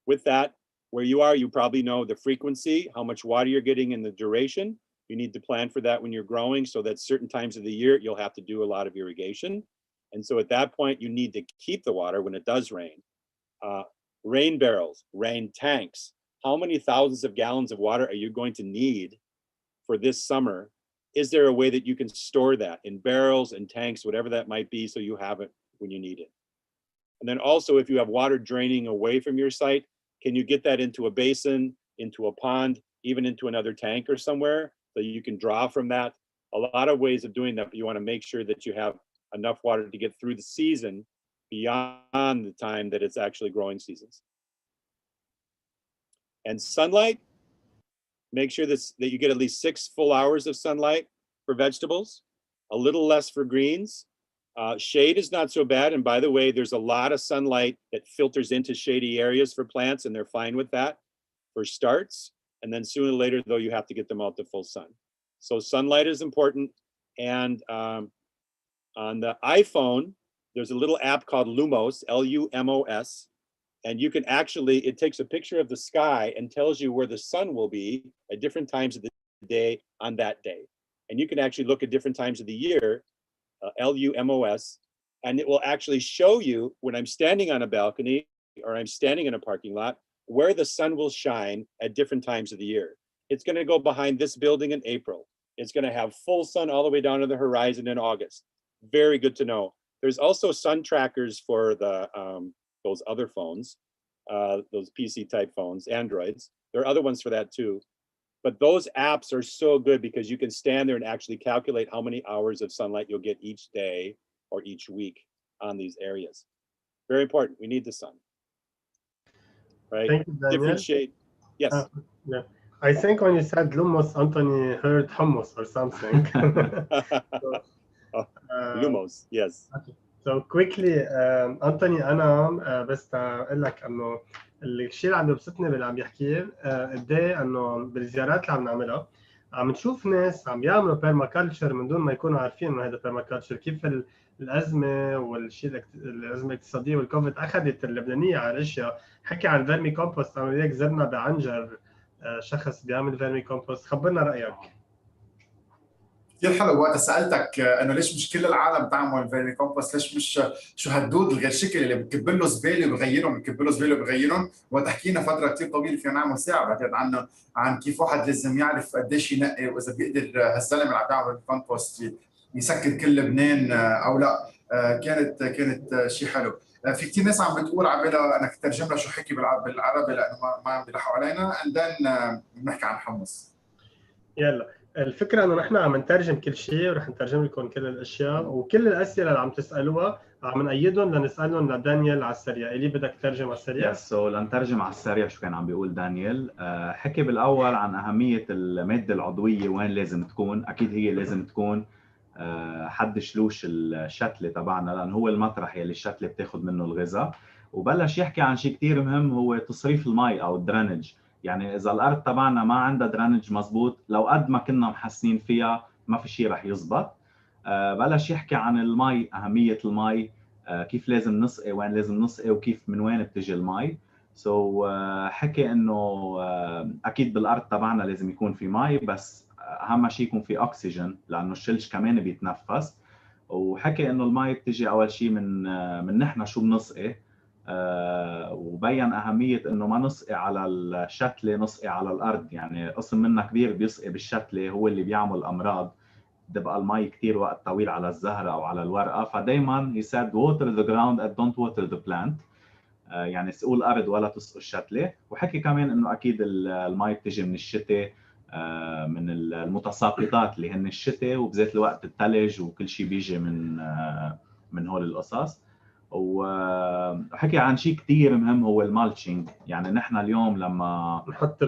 with that, where you are, you probably know the frequency, how much water you're getting in the duration. You need to plan for that when you're growing, so that certain times of the year, you'll have to do a lot of irrigation. And so at that point, you need to keep the water when it does rain. Rain barrels, rain tanks. How many thousands of gallons of water are you going to need for this summer? Is there a way that you can store that in barrels and tanks, whatever that might be, so you have it when you need it? And then also, if you have water draining away from your site, can you get that into a basin, into a pond, even into another tank or somewhere, so you can draw from that? A lot of ways of doing that, but you want to make sure that you have enough water to get through the season beyond the time that it's actually growing seasons. And sunlight, make sure that you get at least 6 full hours of sunlight for vegetables, a little less for greens. Shade is not so bad. And by the way, there's a lot of sunlight that filters into shady areas for plants, and they're fine with that for starts. And then sooner or later, though, you have to get them out to full sun. So sunlight is important. And on the iPhone, there's a little app called Lumos, L-U-M-O-S. And you can actually, it takes a picture of the sky and tells you where the sun will be at different times of the day on that day. And you can actually look at different times of the year, L-U-M-O-S, and it will actually show you when I'm standing on a balcony or I'm standing in a parking lot, where the sun will shine at different times of the year. It's going to go behind this building in April. It's going to have full sun all the way down to the horizon in August. Very good to know. There's also sun trackers for the those other phones, those PC type phones, Androids. There are other ones for that too. But those apps are so good because you can stand there and actually calculate how many hours of sunlight you'll get each day or each week on these areas. Very important. We need the sun. Right? Thank you, Daniel. Different shade. Yes. Yeah. I think when you said Lumos, Anthony heard hummus or something. Lumos, yes. Okay. So quickly, Anthony أنا بس أقول لك إنه الشيء اللي عم يبسطني باللي عم يحكيه قد إيه إنه بالزيارات اللي عم نعملها عم نشوف ناس عم يعملوا بيرماكلتشر من دون ما يكونوا عارفين إنه هذا بيرماكلتشر، كيف الأزمة والشيء الأزمة الاقتصادية والكوفيد أخذت اللبنانية على الأشياء. حكي عن فيرمي كومبوست، عم هيك زرنا بعنجر شخص بيعمل فيرمي كومبوست، خبرنا رأيك. كثير حلو. وقت سالتك انه ليش مش كل العالم بتعمل فيرمي كومبوست، ليش مش شو هالدود الغير شكل اللي بكب له زباله وبغيرهم، بكب له زباله وبغيرهم. وقت حكينا فتره كثير طويله فينا نعمل ساعه بعتقد عنه، عن كيف واحد لازم يعرف قديش ينقي، واذا بيقدر هالزلمه اللي عم يعمل كومبوست يسكر كل لبنان او لا. كانت شيء حلو. في كثير ناس عم بتقول عبالها انك تترجم لها شو حكي بالعربي لانه ما عم بيلحقوا علينا، اندن بنحكي عن حمص. يلا الفكره انه نحن عم نترجم كل شيء ورح نترجم لكم كل الاشياء، وكل الاسئله اللي عم تسالوها عم نأيدهم لنسالهم لدانيال على السريع. اللي بدك تترجم على السريع؟ سو لنترجم على السريع شو كان عم بيقول دانيال. حكي بالاول عن اهميه الماده العضويه وين لازم تكون. اكيد هي لازم تكون حد شلوش الشتله تبعنا، لانه هو المطرح يلي الشتله بتاخذ منه الغذاء. وبلش يحكي عن شيء كثير مهم، هو تصريف المي او الدرينج. يعني اذا الارض تبعنا ما عندها درينج مزبوط، لو قد ما كنا محسنين فيها ما في شيء رح يزبط. بلش يحكي عن المي، اهميه المي، كيف لازم نسقي، وين لازم نسقي، وكيف من وين بتجي المي. حكي انه اكيد بالارض تبعنا لازم يكون في مي، بس اهم شيء يكون في اكسجين لانه الشلج كمان بيتنفس. وحكي انه المي بتجي اول شيء من نحن شو بنسقي. وبين أهمية إنه ما نسقي على الشتلة، نسقي على الأرض. يعني قسم منا كبير بيسقي بالشتلة هو اللي بيعمل أمراض، بتبقى المي كتير وقت طويل على الزهرة أو على الورقة. فدايما he said water the ground and don't water the plant. يعني سقوا الأرض ولا تسقوا الشتلة. وحكي كمان إنه أكيد المي بتجي من الشتاء، من المتساقطات اللي هن الشتاء، وبذات الوقت الثلج وكل شيء بيجي من هول القصص. وحكي عن شيء كثير مهم هو المالتشينج. يعني نحن اليوم لما نحط 100%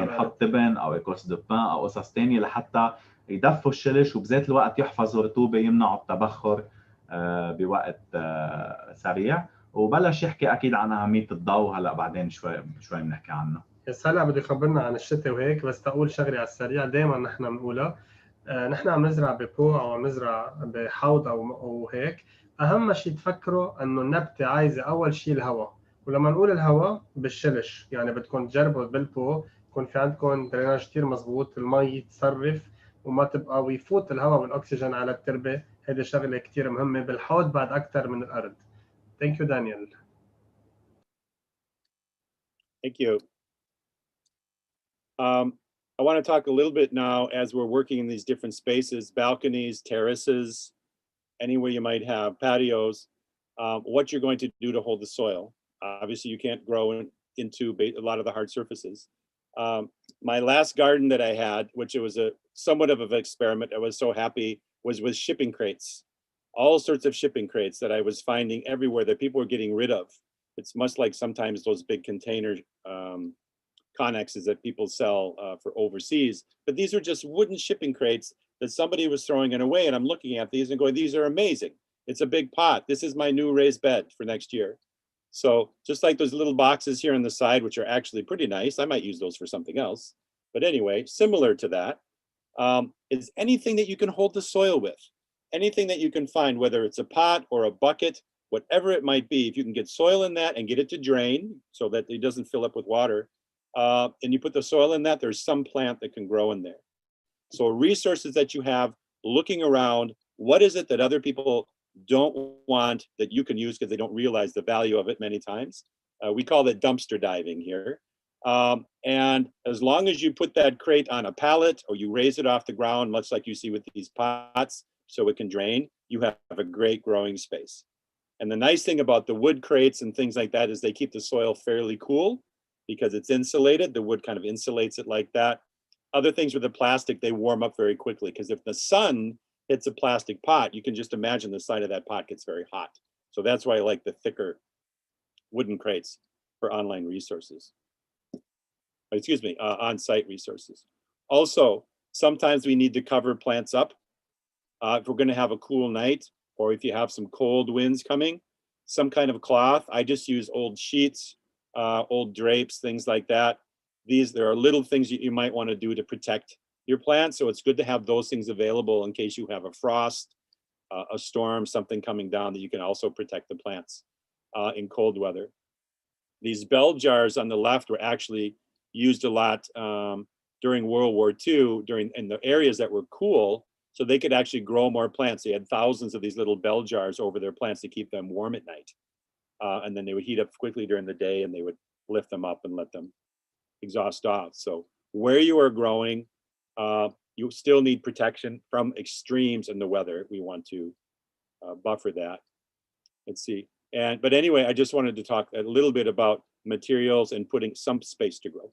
نحط تبن او ايكوس دو بان او قصص ثانيه لحتى يدفوا الشلش، وبذات الوقت يحفظوا رطوبه، يمنعوا التبخر بوقت سريع. وبلش يحكي اكيد عن اهميه الضوء، هلا بعدين شوي بنحكي عنه. بس هلا بده يخبرنا عن الشتاء وهيك. بس تقول شغله على السريع دائما نحن بنقولها، نحن عم نزرع ببو او عم نزرع بحوض او هيك. اهم شيء تفكروا انه النبته عايزه اول شيء الهواء. ولما نقول الهواء بالشلش يعني بدكم تجربوا بالبو يكون في عندكم دريناج كثير مزبوط، المي يتصرف وما تبقى ويفوت الهواء والاكسجين على التربه. هذه شغله كثير مهمه بالحوض بعد اكثر من الارض. ثانك يو دانيال. Thank you. I want to talk a little bit now as we're working in these different spaces, balconies, terraces, anywhere you might have patios, what you're going to do to hold the soil. Obviously, you can't grow into a lot of the hard surfaces. My last garden that I had, which it was somewhat of an experiment, I was so happy, was with shipping crates. All sorts of shipping crates that I was finding everywhere that people were getting rid of. It's much like sometimes those big container connexes that people sell for overseas. But these are just wooden shipping crates that somebody was throwing it away. And I'm looking at these and going, these are amazing. It's a big pot. This is my new raised bed for next year. So just like those little boxes here on the side, which are actually pretty nice, I might use those for something else. But anyway, similar to that, is anything that you can hold the soil with, anything that you can find, whether it's a pot or a bucket, whatever it might be, if you can get soil in that and get it to drain so that it doesn't fill up with water, and you put the soil in that, there's some plant that can grow in there. So resources that you have, looking around, what is it that other people don't want that you can use because they don't realize the value of it many times? We call it dumpster diving here. And as long as you put that crate on a pallet or you raise it off the ground, much like you see with these pots, so it can drain, you have a great growing space. And the nice thing about the wood crates and things like that is they keep the soil fairly cool because it's insulated. The wood kind of insulates it like that. Other things with the plastic, they warm up very quickly because if the sun hits a plastic pot, you can just imagine the side of that pot gets very hot. So that's why I like the thicker wooden crates for online resources. Excuse me, on-site resources. Also, sometimes we need to cover plants up. If we're going to have a cool night, or if you have some cold winds coming, some kind of cloth. I just use old sheets, old drapes, things like that. There are little things that you might want to do to protect your plants. So it's good to have those things available in case you have a frost, a storm, something coming down, that you can also protect the plants in cold weather. These bell jars on the left were actually used a lot during World War II, in the areas that were cool, so they could actually grow more plants. They had thousands of these little bell jars over their plants to keep them warm at night. And then they would heat up quickly during the day and they would lift them up and let them exhaust off. So where you are growing, you still need protection from extremes in the weather. We want to buffer that. Let's see. But anyway, I just wanted to talk a little bit about materials and putting some space to grow.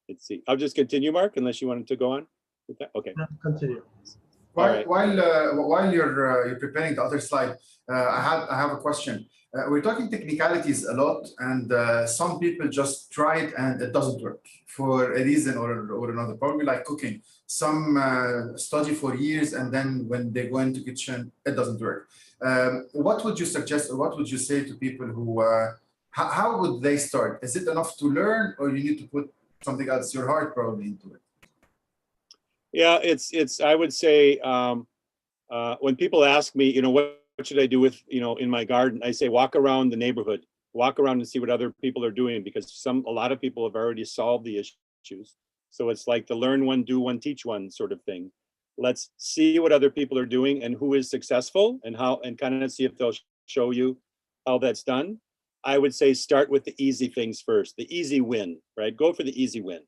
Let's see. I'll just continue, Mark, unless you wanted to go on with that. Okay. No, continue. While you're preparing the other slide, I have a question. We're talking technicalities a lot, and some people just try it and it doesn't work for a reason or another. Probably like cooking. Some study for years, and then when they go into kitchen, it doesn't work. What would you suggest, or what would you say to people who? How would they start? Is it enough to learn, or you need to put something else, your heart probably, into it? Yeah, it's. I would say when people ask me, what should I do with, in my garden, I say walk around the neighborhood, walk around and see what other people are doing, because a lot of people have already solved the issues. So it's like the learn one, do one, teach one sort of thing. Let's see what other people are doing and who is successful and how, and kind of see if they'll show you how that's done. I would say start with the easy things first, the easy win, right? Go for the easy win.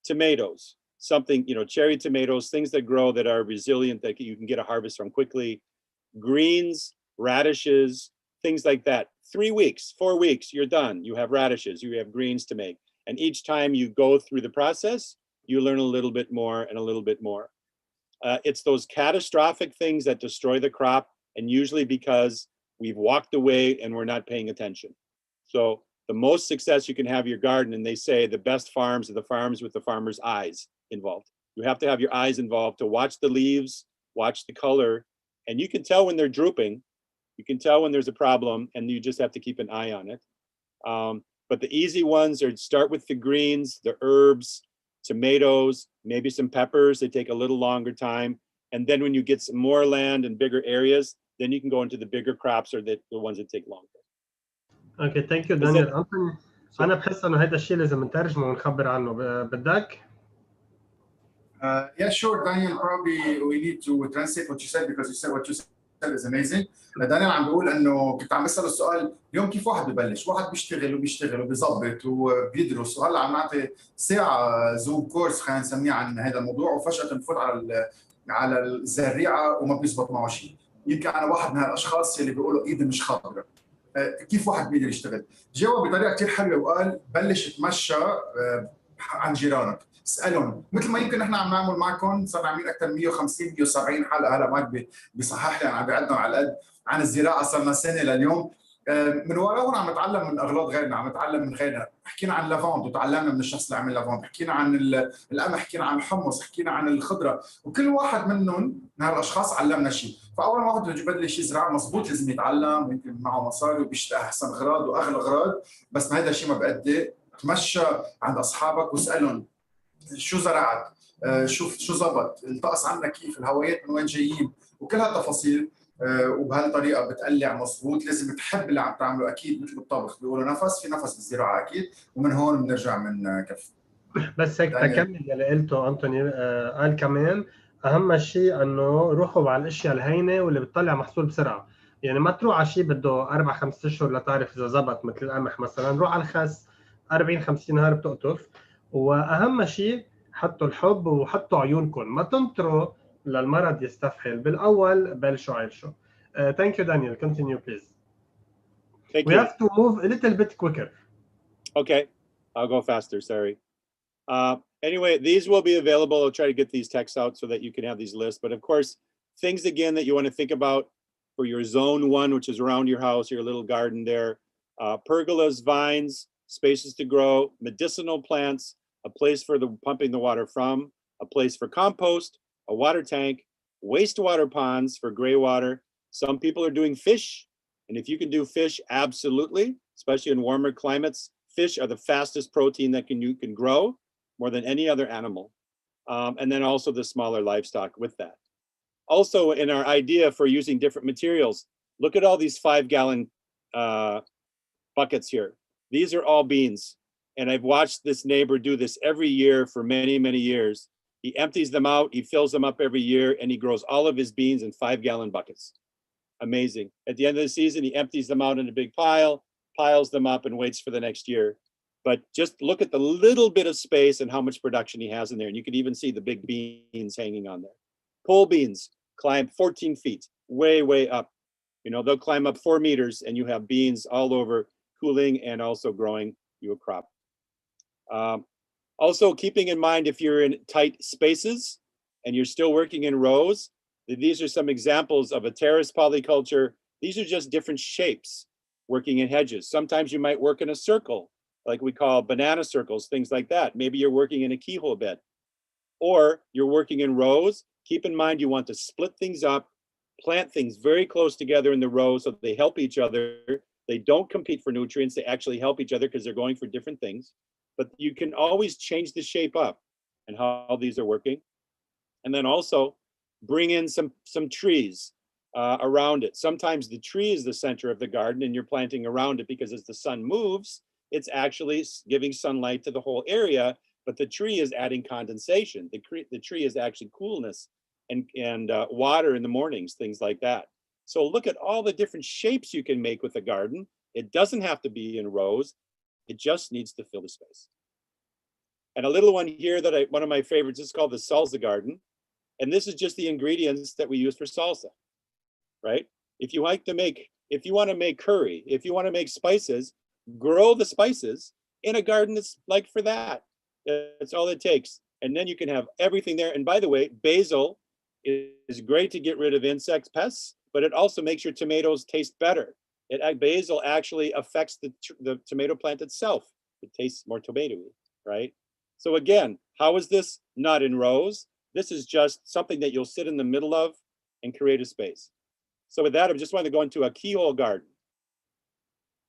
Tomatoes, something, cherry tomatoes, things that grow that are resilient, that you can get a harvest from quickly. Greens, radishes, things like that. 3 weeks, 4 weeks, you're done. You have radishes, you have greens to make. And each time you go through the process, you learn a little bit more and a little bit more. It's those catastrophic things that destroy the crop, and usually because we've walked away and we're not paying attention. So the most success you can have your garden, and they say the best farms are the farms with the farmer's eyes involved. You have to have your eyes involved to watch the leaves, watch the color, and you can tell when they're drooping. You can tell when there's a problem, and you just have to keep an eye on it. But the easy ones are start with the greens, the herbs, tomatoes, maybe some peppers. They take a little longer time. And then when you get some more land and bigger areas, then you can go into the bigger crops, or the ones that take longer. Okay, thank you, Daniel. أنا بحس إنه هذا الشيء لازم نترجمه ونخبر عنه. بدك؟ Yeah, sure, Daniel. Probably we need to translate what you said, because what you said is amazing. دانيال عم بيقول انه كنت عم بسأله السؤال اليوم كيف واحد ببلش؟ واحد بيشتغل وبيظبط وبيدرس، وهلا عم نعطي ساعة زوم كورس خلينا نسميه عن هذا الموضوع، وفجأة نفوت على الزراعة وما بيزبط معه شيء. يمكن انا واحد من هالاشخاص اللي بيقولوا ايدي مش خضراء. كيف واحد بيقدر يشتغل؟ جاوب بطريقة كثير حلوة وقال بلش تمشى عن جيرانك. اسالهم مثل ما يمكن نحن عم نعمل معكم، صار عاملين اكثر من 150 170 حلقه. هلا مايك بيصحح لي، انا عم بعدهم على القد عن الزراعه، صرنا سنه لليوم. من وراهم عم نتعلم من اغلاط غيرنا، عم نتعلم من غيرنا. حكينا عن اللافاند وتعلمنا من الشخص اللي عمل لافاند، حكينا عن القمح، حكينا عن الحمص، حكينا عن الخضره، وكل واحد منهم من هالاشخاص علمنا شيء. فاول ما واحد بده يبدل شيء زراعه مضبوط لازم يتعلم، ويمكن معه مصاري وبيشتري احسن اغراض واغلى اغراض، بس ما هذا الشيء ما بأدي. تمشى عند اصحابك واسالهم شو زرعت، شوف شو زبط، الطقس عندك كيف، الهوايات من وين جايين، وكل هالتفاصيل. وبهالطريقه بتقلع مظبوط. لازم تحب اللي عم تعمله، اكيد مثل الطبخ بيقولوا نفس، في نفس بالزراعه اكيد، ومن هون بنرجع من كف. بس هيك تكمل اللي قلته انتوني. قال كمان اهم شيء انه روحوا على الاشياء الهينه واللي بتطلع محصول بسرعه. يعني ما تروح على شيء بده 4-5 اشهر لتعرف اذا زبط، مثل القمح مثلا. روح على الخس 40-50 نهار بتقطف. واهم شيء حطوا الحب وحطوا عيونكم، ما تنطروا للمرض يستفحل، بالاول بلشوا عيشوا. Thank you, Daniel. Continue, please. Thank We you. have to move a little bit quicker. Okay, I'll go faster, sorry. Anyway, these will be available. I'll try to get these texts out so that you can have these lists. But of course, things again that you want to think about for your zone 1, which is around your house, your little garden there. Pergolas, vines, spaces to grow, medicinal plants, a place for the pumping the water from, a place for compost, a water tank, wastewater ponds for gray water. Some people are doing fish. And if you can do fish, absolutely, especially in warmer climates, fish are the fastest protein that you can grow, more than any other animal. And then also the smaller livestock with that. Also, in our idea for using different materials, look at all these 5-gallon buckets here. These are all beans. And I've watched this neighbor do this every year for many, many years. He empties them out, he fills them up every year, and he grows all of his beans in 5-gallon buckets. Amazing. At the end of the season, he empties them out in a big pile, piles them up, and waits for the next year. But just look at the little bit of space and how much production he has in there. And you can even see the big beans hanging on there. Pole beans climb 14 feet, way, way up. You know, they'll climb up 4 meters and you have beans all over, cooling and also growing you a crop. Also keeping in mind, if you're in tight spaces and you're still working in rows, these are some examples of a terraced polyculture. These are just different shapes working in hedges. Sometimes you might work in a circle, like we call banana circles, things like that. Maybe you're working in a keyhole bed, or you're working in rows. Keep in mind, you want to split things up, plant things very close together in the rows so that they help each other. They don't compete for nutrients. They actually help each other because they're going for different things. But you can always change the shape up and how these are working. And then also bring in some trees around it. Sometimes the tree is the center of the garden and you're planting around it because as the sun moves, it's actually giving sunlight to the whole area, but the tree is adding condensation. The tree is actually coolness and water in the mornings, things like that. So look at all the different shapes you can make with a garden. It doesn't have to be in rows. It just needs to fill the space. And a little one here that one of my favorites is called the salsa garden. And this is just the ingredients that we use for salsa, right? If you want to make curry, if you want to make spices, grow the spices in a garden that's like for that. That's all it takes. And then you can have everything there. And by the way, basil is great to get rid of insects, pests, but it also makes your tomatoes taste better. Basil actually affects the tomato plant itself. It tastes more tomatoey, right? So again, how is this not in rows? This is just something that you'll sit in the middle of and create a space. So with that, I just want to go into a keyhole garden.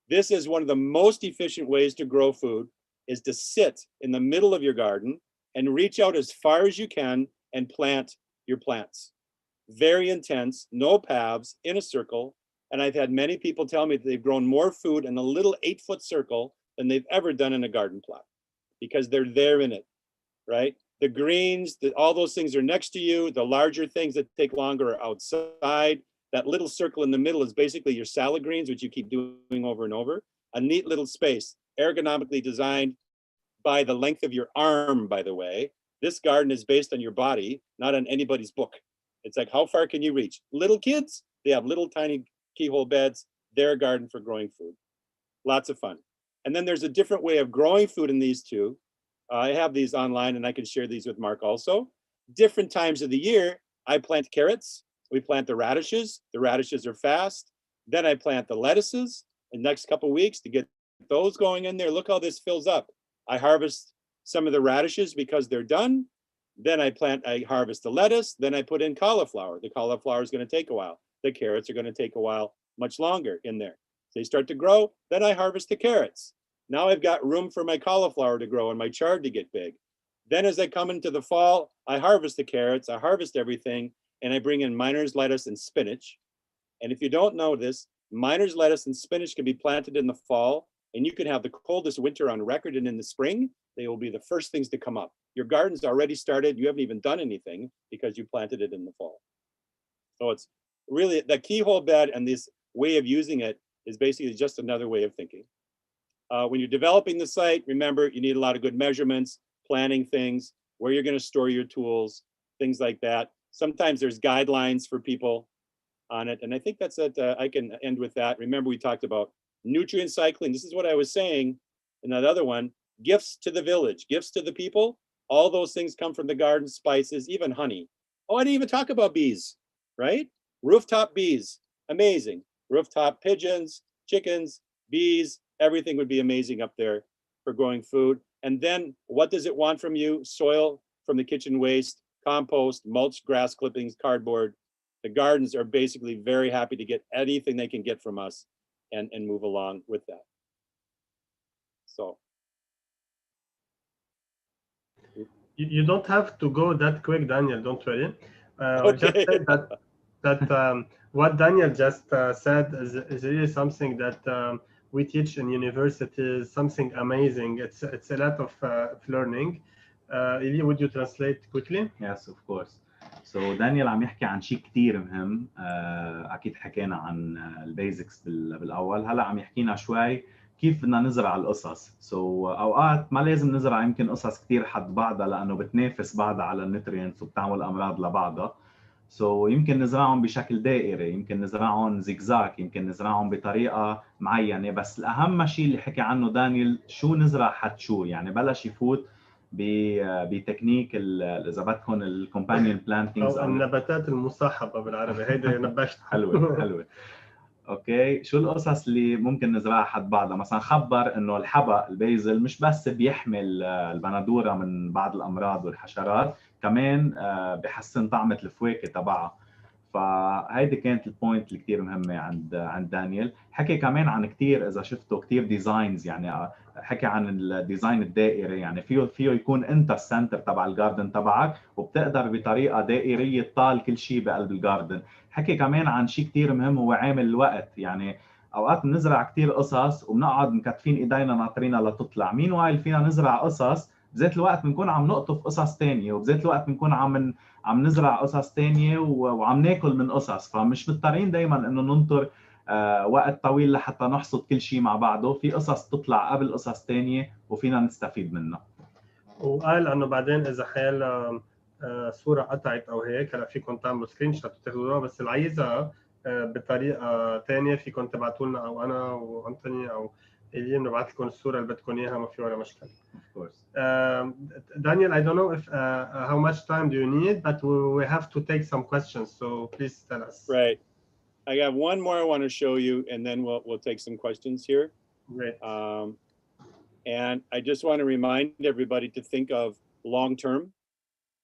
This is one of the most efficient ways to grow food, is to sit in the middle of your garden and reach out as far as you can and plant your plants. Very intense, no paths, in a circle. And I've had many people tell me that they've grown more food in a little 8-foot circle than they've ever done in a garden plot because they're there in it, right? The greens, all those things are next to you. The larger things that take longer are outside. That little circle in the middle is basically your salad greens, which you keep doing over and over. A neat little space, ergonomically designed by the length of your arm, by the way. This garden is based on your body, not on anybody's book. It's like, how far can you reach? Little kids, they have little tiny keyhole beds. They're a garden for growing food. Lots of fun. And then there's a different way of growing food in these two. I have these online and I can share these with Mark also. Different times of the year, I plant carrots. We plant the radishes. The radishes are fast. Then I plant the lettuces. the next couple of weeks to get those going in there. Look how this fills up. I harvest some of the radishes because they're done. Then I harvest the lettuce. Then I put in cauliflower. The cauliflower is going to take a while. The carrots are going to take a while, much longer in there. They start to grow. Then I harvest the carrots. Now I've got room for my cauliflower to grow and my chard to get big. Then as I come into the fall, I harvest the carrots, I harvest everything, and I bring in Miner's lettuce and spinach. And if you don't know this, Miner's lettuce and spinach can be planted in the fall, and you can have the coldest winter on record, and in the spring, they will be the first things to come up. Your garden's already started, you haven't even done anything because you planted it in the fall. So it's really, the keyhole bed and this way of using it is basically just another way of thinking. When you're developing the site, remember, you need a lot of good measurements, planning things, where you're going to store your tools, things like that. Sometimes there's guidelines for people on it. And I think that's it. I can end with that. Remember, we talked about nutrient cycling. This is what I was saying in that other one. Gifts to the village, gifts to the people. All those things come from the garden, spices, even honey. Oh, I didn't even talk about bees, right? Rooftop bees, amazing. Rooftop pigeons, chickens, bees, everything would be amazing up there for growing food. And then what does it want from you? Soil from the kitchen waste, compost, mulch, grass clippings, cardboard. The gardens are basically very happy to get anything they can get from us and move along with that. So. You don't have to go that quick, Daniel, don't worry. Okay. Just said that what Daniel just said is really something that we teach in universities, something amazing. It's a lot of learning. Eli, would you translate quickly? Yes, of course. So دانيال عم يحكي عن شيء كتير مهم. أكيد حكينا عن البيزكس بالأول. هلا عم يحكينا شوي كيف بدنا نزرع القصص. أوقات ما لازم نزرع يمكن قصص كتير حد بعضها لأنه بتنافس بعضها على النيوترينتس وبتعمل أمراض لبعضها. يمكن نزرعهم بشكل دائري، يمكن نزرعهم زيكزاك، يمكن نزرعهم بطريقة معينة. بس الأهم شيء اللي حكي عنه دانيال شو نزرع حد شو، يعني بلش يفوت بتكنيك اذا بدكم الكومبانيون بلانتينجز او النباتات المصاحبه بالعربي. هيدا نبشت. حلوه. اوكي، شو القصص اللي ممكن نزرعها حد بعضها؟ مثلا خبر انه الحبق البيزل مش بس بيحمل البندوره من بعض الامراض والحشرات، كمان بحسن طعمه الفواكه تبعها. فهيدي كانت البوينت اللي كثير مهمه عند دانيال. حكي كمان عن كثير، اذا شفتوا كثير ديزاينز، يعني حكي عن الديزاين الدائري، يعني فيه يكون انت السنتر تبع الجاردن تبعك وبتقدر بطريقه دائريه تطال كل شيء بقلب الجاردن. حكي كمان عن شيء كثير مهم هو عامل الوقت. يعني اوقات بنزرع كثير قصص وبنقعد مكتفين ايدينا ناطرينها لتطلع. مين وايل فينا نزرع قصص بذات الوقت بنكون عم نقطف قصص ثانيه، وبذات الوقت بنكون عم نزرع قصص ثانيه وعم ناكل من قصص. فمش مضطرين دائما انه ننطر وقت طويل لحتى نحصد كل شيء مع بعضه. في قصص تطلع قبل قصص ثانيه وفينا نستفيد منها. وقال انه بعدين اذا حيال صوره قطعت او هيك، هلا فيكم تعملوا سكرين شوت وتاخذوها، بس اللي عايزها بطريقه ثانيه فيكم تبعتوا لنا، او انا وانتوني او إلي بنبعث لكم الصوره اللي بدكم اياها، ما في ولا مشكله. Of course. Daniel, I don't know if how much time do you need, but we have to take some questions, so please tell us. Right. I got one more I want to show you, and then we'll take some questions here. Great. And I just want to remind everybody to think of long term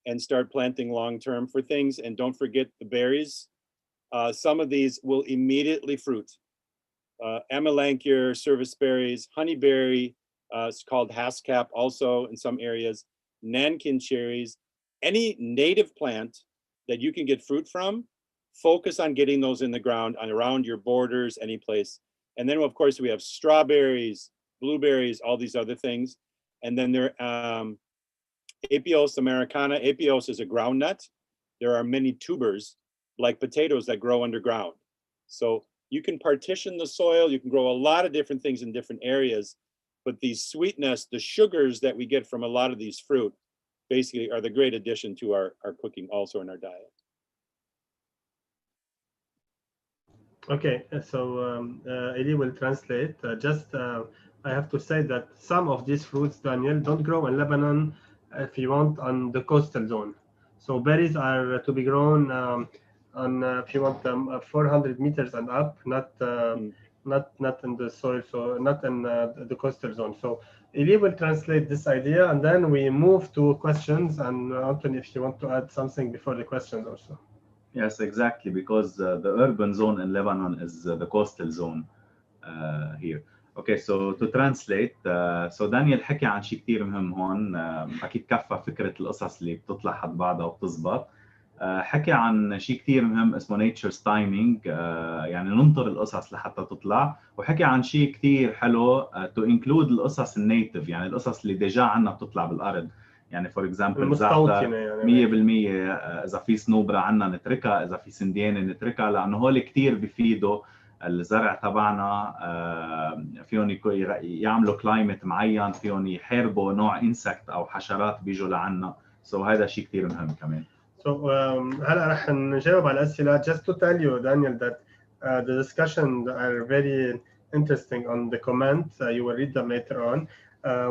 and start planting long term for things. And don't forget the berries. Some of these will immediately fruit. Amelanchier, service berries, honeyberry, it's called hascap also in some areas, nankin cherries, any native plant that you can get fruit from, focus on getting those in the ground and around your borders, any place. And then of course we have strawberries, blueberries, all these other things. And then there Apios americana. Apios is a groundnut. There are many tubers like potatoes that grow underground. So you can partition the soil, you can grow a lot of different things in different areas, but these sweetness, the sugars that we get from a lot of these fruit basically are the great addition to our cooking also in our diet. Okay, so Eli will translate. I have to say that some of these fruits, Daniel, don't grow in Lebanon if you want on the coastal zone. So berries are to be grown on if you want them 400 meters and up, not in the soil, so not in the coastal zone. So Eli will translate this idea, and then we move to questions. And Anthony, if you want to add something before the questions also. Yes, exactly, because the urban zone in Lebanon is the coastal zone here. Okay, so to translate, so دانيال حكي عن شيء كثير مهم هون. أكيد كفى فكرة القصص اللي بتطلع حد بعضها وبتزبط. حكي عن شيء كثير مهم اسمه nature's timing، يعني ننطر القصص لحتى تطلع. وحكي عن شيء كثير حلو to include القصص النيتف، يعني القصص اللي ديجا عنا بتطلع بالأرض. يعني فور اكزامبل زعتر 100% اذا في صنوبره عنا نتركها، اذا في سنديانه نتركها، لانه هول كثير بيفيدوا الزرع تبعنا. فيهم يعملوا كلايمت معين، فيهم يحاربوا نوع انسكت او حشرات بيجوا لعنا. سو هذا شيء كثير مهم كمان. So هلا رح نجاوب على الاسئله. Just to tell you, Daniel, that the discussions are very interesting on the comments. You will read them later on.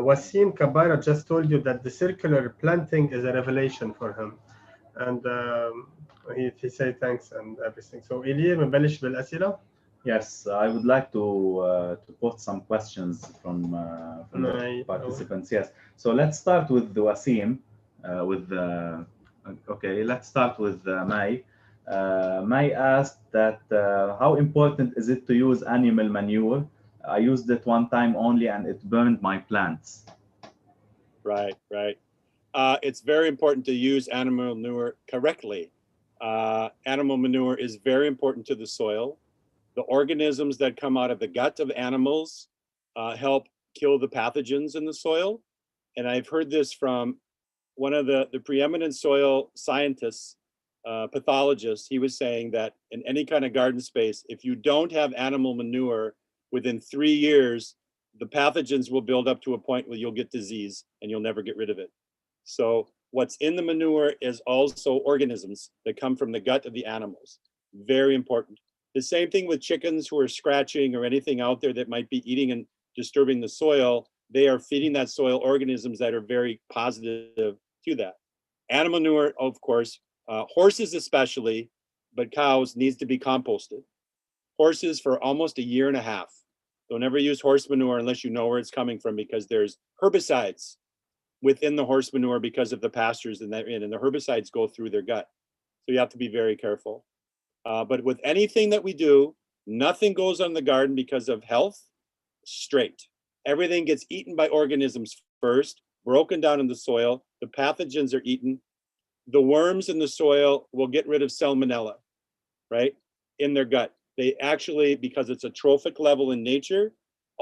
Wasim Kabara just told you that the circular planting is a revelation for him, and he said thanks and everything. So Eli, بنبلش بالأسئلة. Yes, I would like to put some questions from the participants. Yes, so let's start with Wasim. Okay, let's start with Mai. Mai asked that how important is it to use animal manure? I used it one time only and it burned my plants. Right. It's very important to use animal manure correctly. Animal manure is very important to the soil. The organisms that come out of the gut of animals help kill the pathogens in the soil. And I've heard this from one of the preeminent soil scientists, pathologist. He was saying that in any kind of garden space, if you don't have animal manure, within 3 years, the pathogens will build up to a point where you'll get disease and you'll never get rid of it. So what's in the manure is also organisms that come from the gut of the animals. Very important. The same thing with chickens who are scratching or anything out there that might be eating and disturbing the soil. They are feeding that soil organisms that are very positive to that. Animal manure, of course, horses especially, but cows needs to be composted. Horses for almost a year and a half. Don't ever use horse manure unless you know where it's coming from, because there's herbicides within the horse manure because of the pastures and the herbicides go through their gut. So you have to be very careful. But with anything that we do, nothing goes on the garden because of health straight. Everything gets eaten by organisms first, broken down in the soil. The pathogens are eaten. The worms in the soil will get rid of salmonella, right, in their gut. They actually, because it's a trophic level in nature,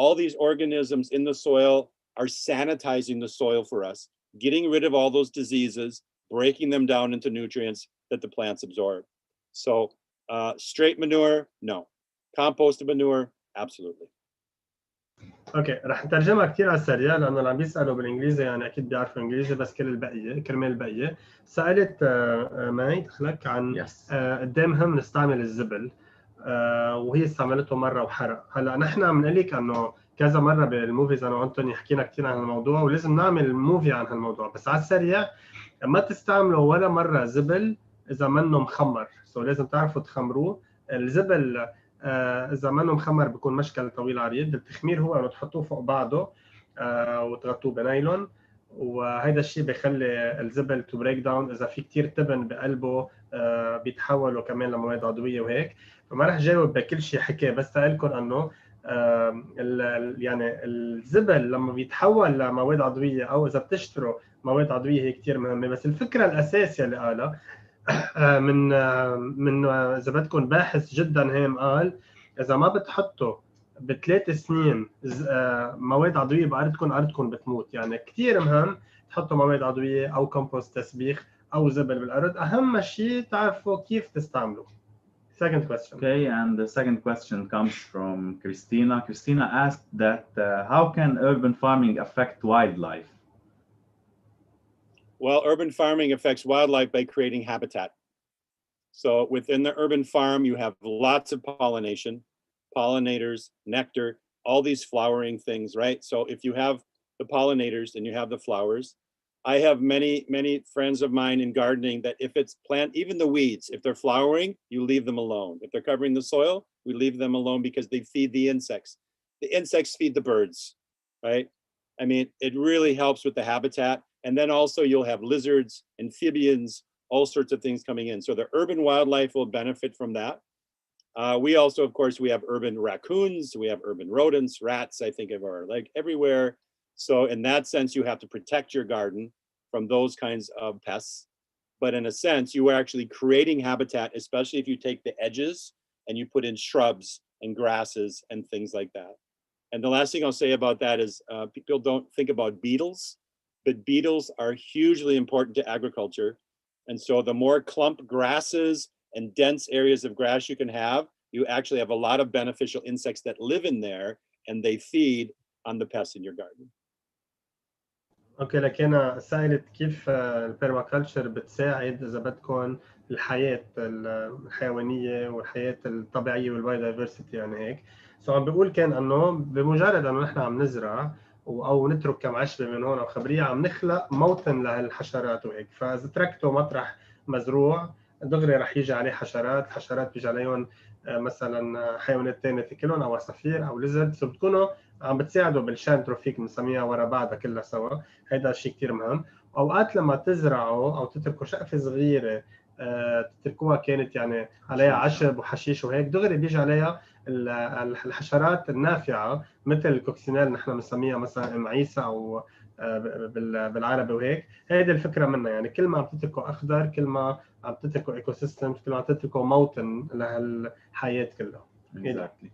all these organisms in the soil are sanitizing the soil for us, getting rid of all those diseases, breaking them down into nutrients that the plants absorb. So straight manure, no. Composted manure, absolutely. اوكي رح نترجمها كثير على السريع لانه اللي عم بيسالوا بالانجليزي يعني اكيد بيعرفوا انجليزي، بس كرمال البقيه. سالت ماي دخلك عن قد ايه مهم نستعمل الزبل، وهي استعملته مره وحرق. هلا نحن عم نقول لك انه كذا مره بالموفيز انا وانتوني حكينا كثير عن الموضوع، ولازم نعمل موفي عن هالموضوع، بس على السريع ما تستعملوا ولا مره زبل اذا منه مخمر. لازم تعرفوا تخمروه. الزبل اذا منه مخمر بيكون مشكل طويل عريض. التخمير هو انه تحطوه فوق بعضه وتغطوه بنايلون، وهذا الشيء بيخلي الزبل تو بريك داون. اذا في كثير تبن بقلبه بيتحولوا كمان لمواد عضويه وهيك. فما رح جاوب بكل شيء حكي، بس لكم انه يعني الزبل لما بيتحول لمواد عضويه او اذا بتشتروا مواد عضويه هي كثير مهمه. بس الفكره الاساسيه اللي قالها من اذا بدكم باحث جدا هام قال اذا ما بتحطوا ب3 سنين مواد عضويه بارضكم، ارضكم بتموت. يعني كثير مهم تحطوا مواد عضويه او كومبوست تسبيخ او زبل بالارض. اهم شيء تعرفوا كيف تستعملوا. Second question. Okay, and the second question comes from Christina. Christina asked that how can urban farming affect wildlife? Well, urban farming affects wildlife by creating habitat. So within the urban farm, you have lots of pollination, pollinators, nectar, all these flowering things, right? So if you have the pollinators and you have the flowers, I have many friends of mine in gardening that if it's even the weeds, if they're flowering, you leave them alone. If they're covering the soil, We leave them alone because they feed the insects. The insects feed the birds, right? I mean, it really helps with the habitat. And then also you'll have lizards, amphibians, all sorts of things coming in. So the urban wildlife will benefit from that. We also, of course, we have urban raccoons, we have urban rodents, rats, I think are like everywhere. So in that sense, you have to protect your garden from those kinds of pests. But in a sense, you are actually creating habitat, especially if you take the edges and you put in shrubs and grasses and things like that. And the last thing I'll say about that is people don't think about beetles, but beetles are hugely important to agriculture. And so the more clump grasses and dense areas of grass you can have, you actually have a lot of beneficial insects that live in there and they feed on the pests in your garden. اوكي لكن سائلت كيف البيرماكلتشر بتساعد اذا بدكم الحياه الحيوانيه والحياه الطبيعيه والبايودايفرسيتي يعني هيك. عم بقول كان انه بمجرد انه نحن عم نزرع او نترك كم عشبه من هون او خبريه عم نخلق موطن لهالحشرات وهيك. فاذا تركته مطرح مزروع دغري رح يجي عليه حشرات بيجي عليهم مثلا حيوانات ثانيه تاكلهم او عصافير او ليزرد. سو بتكونوا عم بتساعدوا بالشان تروفيك بنسميها ورا بعضها كلها سوا. هيدا شيء كثير مهم. اوقات لما تزرعوا او تتركوا شقفه صغيره تتركوها كانت يعني عليها عشب وحشيش وهيك دغري بيجي عليها الحشرات النافعه مثل الكوكسينيل نحن بنسميها مثلا معيسه او بالعربي وهيك. هيدي الفكره منها يعني كل ما عم تتركوا اخضر كل ما عم تتركوا ايكو سيستمز كل ما عم تتركوا موطن لهالحياه كلها. Exactly.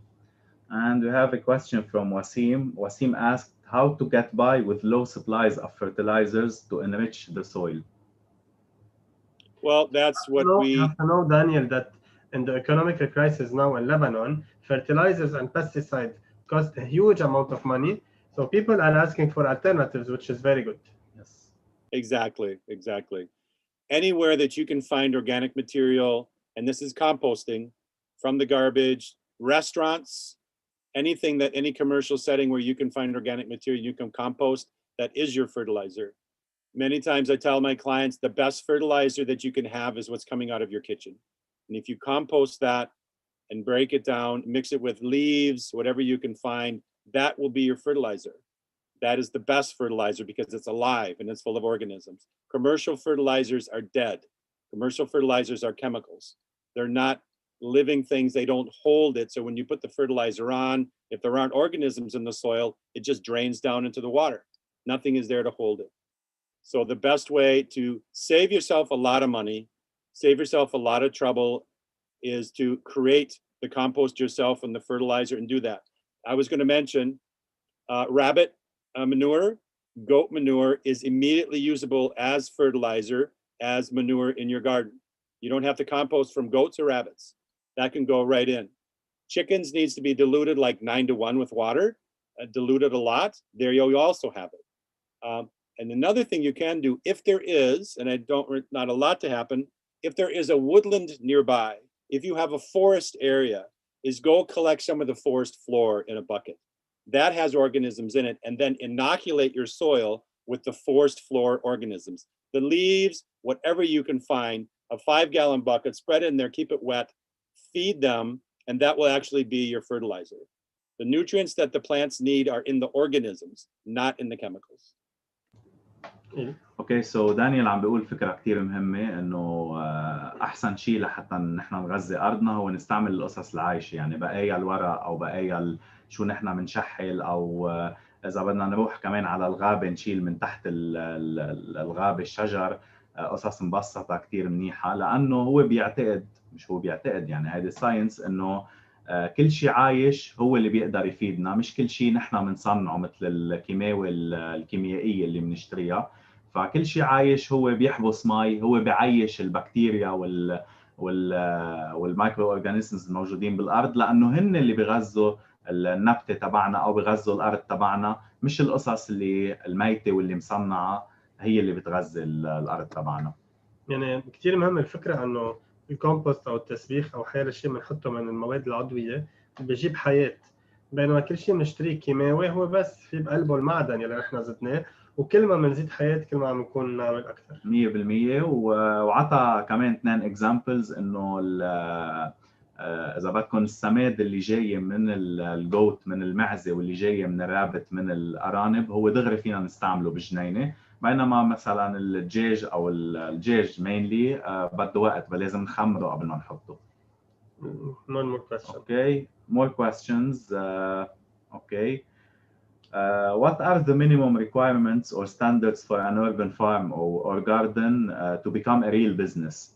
And we have a question from Wasim. Wasim asked how to get by with low supplies of fertilizers to enrich the soil. Well, that's what we have to know, Daniel, that in the economic crisis now in Lebanon, fertilizers and pesticides cost a huge amount of money. So people are asking for alternatives, which is very good. Yes. Exactly. Anywhere that you can find organic material, and this is composting from the garbage, restaurants, anything that any commercial setting where you can find organic material, you can compost, that is your fertilizer. Many times I tell my clients the best fertilizer that you can have is what's coming out of your kitchen. And if you compost that and break it down, mix it with leaves, whatever you can find, that will be your fertilizer. That is the best fertilizer because it's alive and it's full of organisms. Commercial fertilizers are dead. Commercial fertilizers are chemicals. They're not living things, they don't hold it. So when you put the fertilizer on, if there aren't organisms in the soil, it just drains down into the water. Nothing is there to hold it. So the best way to save yourself a lot of money, save yourself a lot of trouble, is to create the compost yourself and the fertilizer and do that. I was going to mention rabbit manure, goat manure is immediately usable as fertilizer, as manure in your garden. You don't have to compost from goats or rabbits. That can go right in. Chickens needs to be diluted like 9:1 with water, diluted a lot. There you also have it. And another thing you can do, if there is, and not a lot to happen, if there is a woodland nearby, if you have a forest area, is go collect some of the forest floor in a bucket. That has organisms in it, and then inoculate your soil with the forest floor organisms. The leaves, whatever you can find, a 5-gallon bucket, spread it in there, keep it wet, feed them, and that will actually be your fertilizer. The nutrients that the plants need are in the organisms, not in the chemicals. Okay, so دانيال عم بيقول فكرة كتير مهمة إنه أحسن شيء لحتى نحن نغذي أرضنا هو نستعمل القصص العايشة، يعني بقايا الورق أو بقايا شو نحن بنشحل أو إذا بدنا نروح كمان على الغابة نشيل من تحت الغابة الشجر، قصص مبسطة كتير منيحة. لأنه هو بيعتقد، مش هو بيعتقد يعني هيدي الساينس، إنه كل شيء عايش هو اللي بيقدر يفيدنا، مش كل شيء نحن بنصنعه مثل الكيماوي الكيميائية اللي بنشتريها. فكل شيء عايش هو بيحبس مي، هو بيعيش البكتيريا والمايكرو اورجانيزمز الموجودين بالارض، لانه هن اللي بيغذوا النبته تبعنا او بيغذوا الارض تبعنا، مش القصص اللي الميته واللي مصنعه هي اللي بتغذي الارض تبعنا. يعني كثير مهم الفكره انه الكومبوست او التسبيخ او حيال الشيء بنحطه من المواد العضويه بيجيب حياه، بينما كل شيء بنشتريه كيماوي هو بس في بقلبه المعدن اللي نحن زدناه، وكل ما بنزيد حياه كل ما عم نكون نعمل اكثر 100%. وعطى كمان 2 examples انه اذا بدكم السماد اللي جاي من الجوت من المعزه واللي جاي من الرابت من الارانب هو دغري فينا نستعمله بالجنينه، بينما مثلا الدجاج او الدجاج مينلي بده وقت، لازم نخمره قبل ما نحطه. No more questions. Okay, more questions. Okay. What are the minimum requirements or standards for an urban farm or garden to become a real business?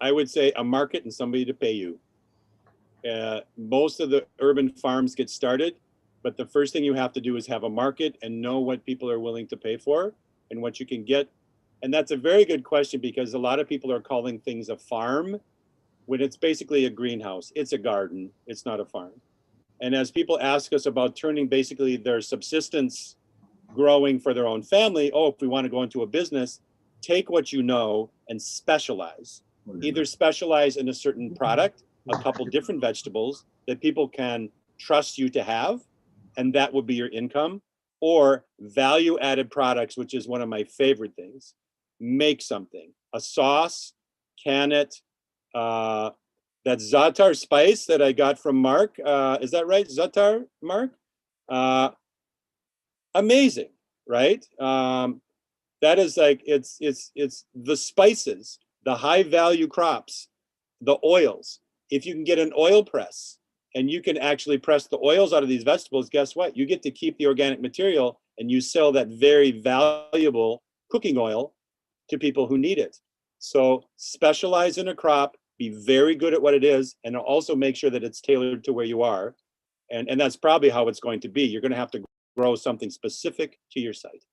I would say a market and somebody to pay you. Most of the urban farms get started, but the first thing you have to do is have a market and know what people are willing to pay for and what you can get. And that's a very good question, because a lot of people are calling things a farm when it's basically a greenhouse. It's a garden, it's not a farm. And as people ask us about turning basically their subsistence growing for their own family, oh, if we want to go into a business, take what you know and specialize. Either specialize in a certain product, a couple different vegetables that people can trust you to have, and that would be your income, or value-added products, which is one of my favorite things. Make something, a sauce, can it, that za'atar spice that I got from Mark. Is that right? Za'atar, Mark? Amazing, right? That is like, it's the spices, the high value crops, the oils. If you can get an oil press and you can actually press the oils out of these vegetables, guess what? You get to keep the organic material and you sell that very valuable cooking oil to people who need it. So specialize in a crop, be very good at what it is, and also make sure that it's tailored to where you are. And that's probably how it's going to be. You're going to have to grow something specific to your site.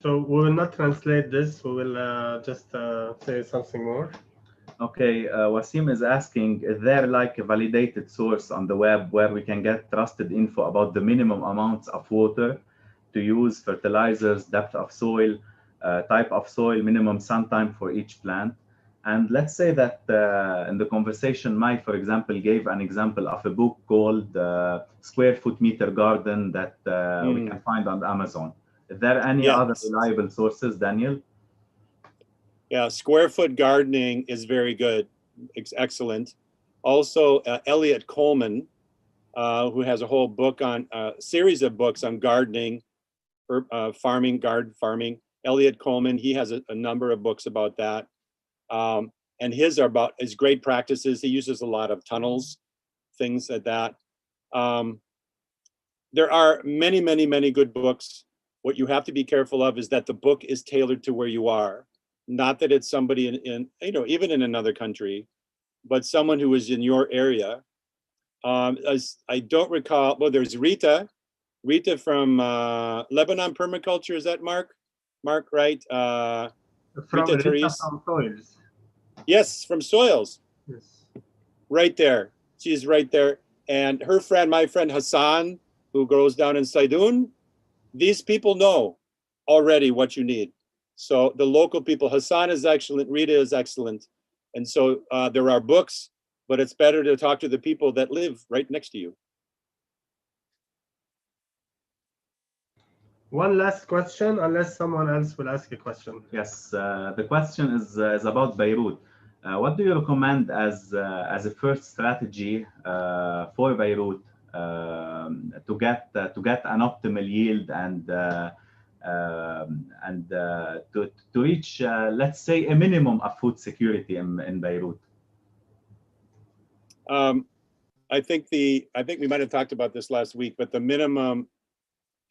So we will not translate this. We will just say something more. Okay, Wasim is asking, is there like a validated source on the web where we can get trusted info about the minimum amounts of water to use, fertilizers, depth of soil, type of soil, minimum sun time for each plant? And let's say that in the conversation, Mike, for example, gave an example of a book called Square Foot Meter Garden that we can find on Amazon. Is there any other reliable sources, Daniel? Yeah, Square Foot Gardening is very good. It's excellent. Also, Elliot Coleman, who has a whole book on, series of books on gardening, farming, garden farming. Elliot Coleman, he has a number of books about that. And his are about his great practices. He uses a lot of tunnels, things like that. There are many, many, many good books. What you have to be careful of is that the book is tailored to where you are. Not that it's somebody in you know, even in another country, but someone who is in your area. I don't recall, well, there's Rita from Lebanon Permaculture, is that Mark? Mark, right? Rita from Soils. Yes, from Soils. Yes. Right there. She's right there. And her friend, my friend Hassan, who grows down in Saidoun, these people know already what you need. So the local people, Hassan is excellent, Rita is excellent. And so there are books, but it's better to talk to the people that live right next to you. One last question, unless someone else will ask a question. Yes, the question is about Beirut. What do you recommend as a first strategy for Beirut to get an optimal yield and to reach, let's say, a minimum of food security in Beirut? I think we might have talked about this last week, but the minimum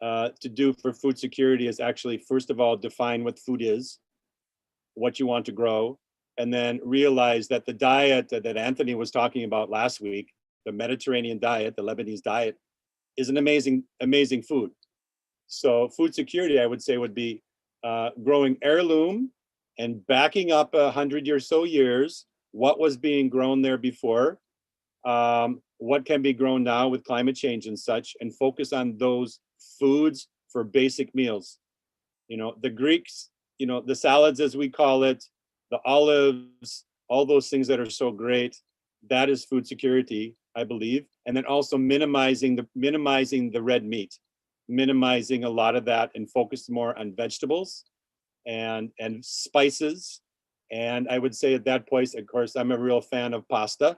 to do for food security is actually, first of all, define what food is, what you want to grow, and then realize that the diet that Anthony was talking about last week, the Mediterranean diet, the Lebanese diet, is an amazing, amazing food. So food security, I would say, would be growing heirloom and backing up 100 or so years, what was being grown there before, what can be grown now with climate change and such, and focus on those foods for basic meals. You know, the Greeks, you know, the salads, as we call it, the olives, all those things that are so great, that is food security, I believe. And then also minimizing the red meat, minimizing a lot of that and focus more on vegetables and spices And I would say at that point, of course, I'm a real fan of pasta.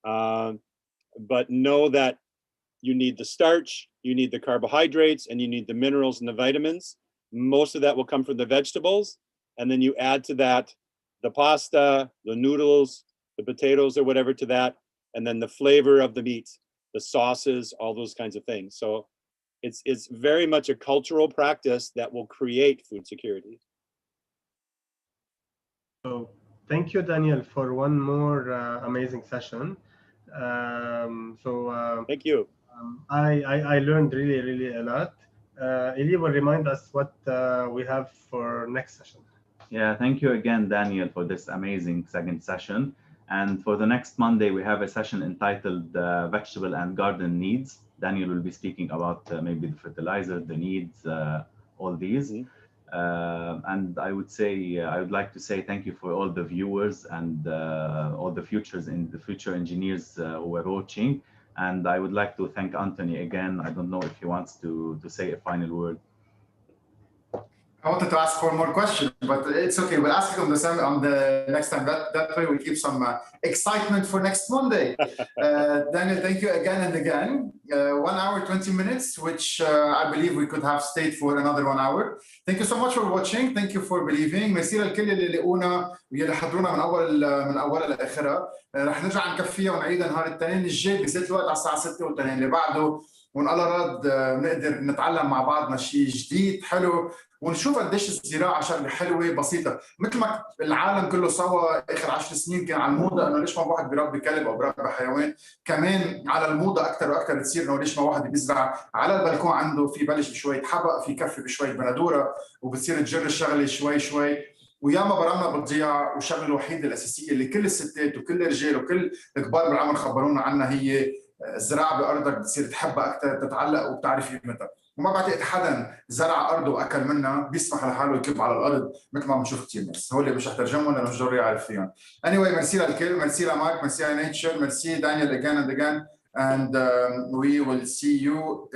But know that you need the starch, you need the carbohydrates, and you need the minerals and the vitamins. Most of that will come from the vegetables. And then you add to that the pasta, the noodles, the potatoes or whatever to that, and then the flavor of the meat, the sauces, all those kinds of things. So it's very much a cultural practice that will create food security. So thank you, Daniel, for one more amazing session. Thank you. I learned really a lot. Eli will remind us what we have for next session. Yeah, thank you again, Daniel, for this amazing second session. And for the next Monday, we have a session entitled Vegetable and Garden Needs. Daniel will be speaking about maybe the fertilizer, the needs, all these. And I would like to say thank you for all the viewers and all the future engineers who were watching. And I would like to thank Anthony again. I don't know if he wants to say a final word. I wanted to ask for more questions, but it's okay. We'll ask it on the next time. That way we keep some excitement for next Monday. Daniel, thank you again and again. 1 hour, 20 minutes, which I believe we could have stayed for another 1 hour. Thank you so much for watching. Thank you for believing. ميرسي للكل اللي لقونا واللي حضرونا من اولها لاخرها. رح نرجع نكفيها ونعيدها نهار الاثنين الجاي بذات الوقت على الساعه 6 والاثنين اللي بعده، وان الله راد نقدر نتعلم مع بعضنا شيء جديد حلو، ونشوف قديش الزراعه شغله حلوه بسيطه. مثل ما العالم كله سوا اخر 10 سنين كان على الموضه انه ليش ما واحد بيربي كلب او بيربي حيوان، كمان على الموضه اكثر واكثر تصير انه ليش ما واحد بيزرع على البلكون عنده، في بلش بشويه حبق، في كفي بشويه بندوره، وبتصير تجر الشغله شوي شوي. وياما برامنا بتضيع، والشغله الوحيده الاساسيه اللي كل الستات وكل الرجال وكل الكبار بالعمر خبرونا عنها هي الزراعه بارضك، بتصير تحبها اكثر، تتعلق وبتعرف قيمتها. وما بعتقد حدا زرع ارضه واكل منها بيسمح لحاله يكب على الارض مثل ما بنشوف كثير ناس، هو اللي مش رح ترجمهم لانه مش ضروري يعرف فيهم. anyway ميرسي للكل، ميرسي لمارك، ميرسي لنيتشر، ميرسي دانيال again and again, and we will see you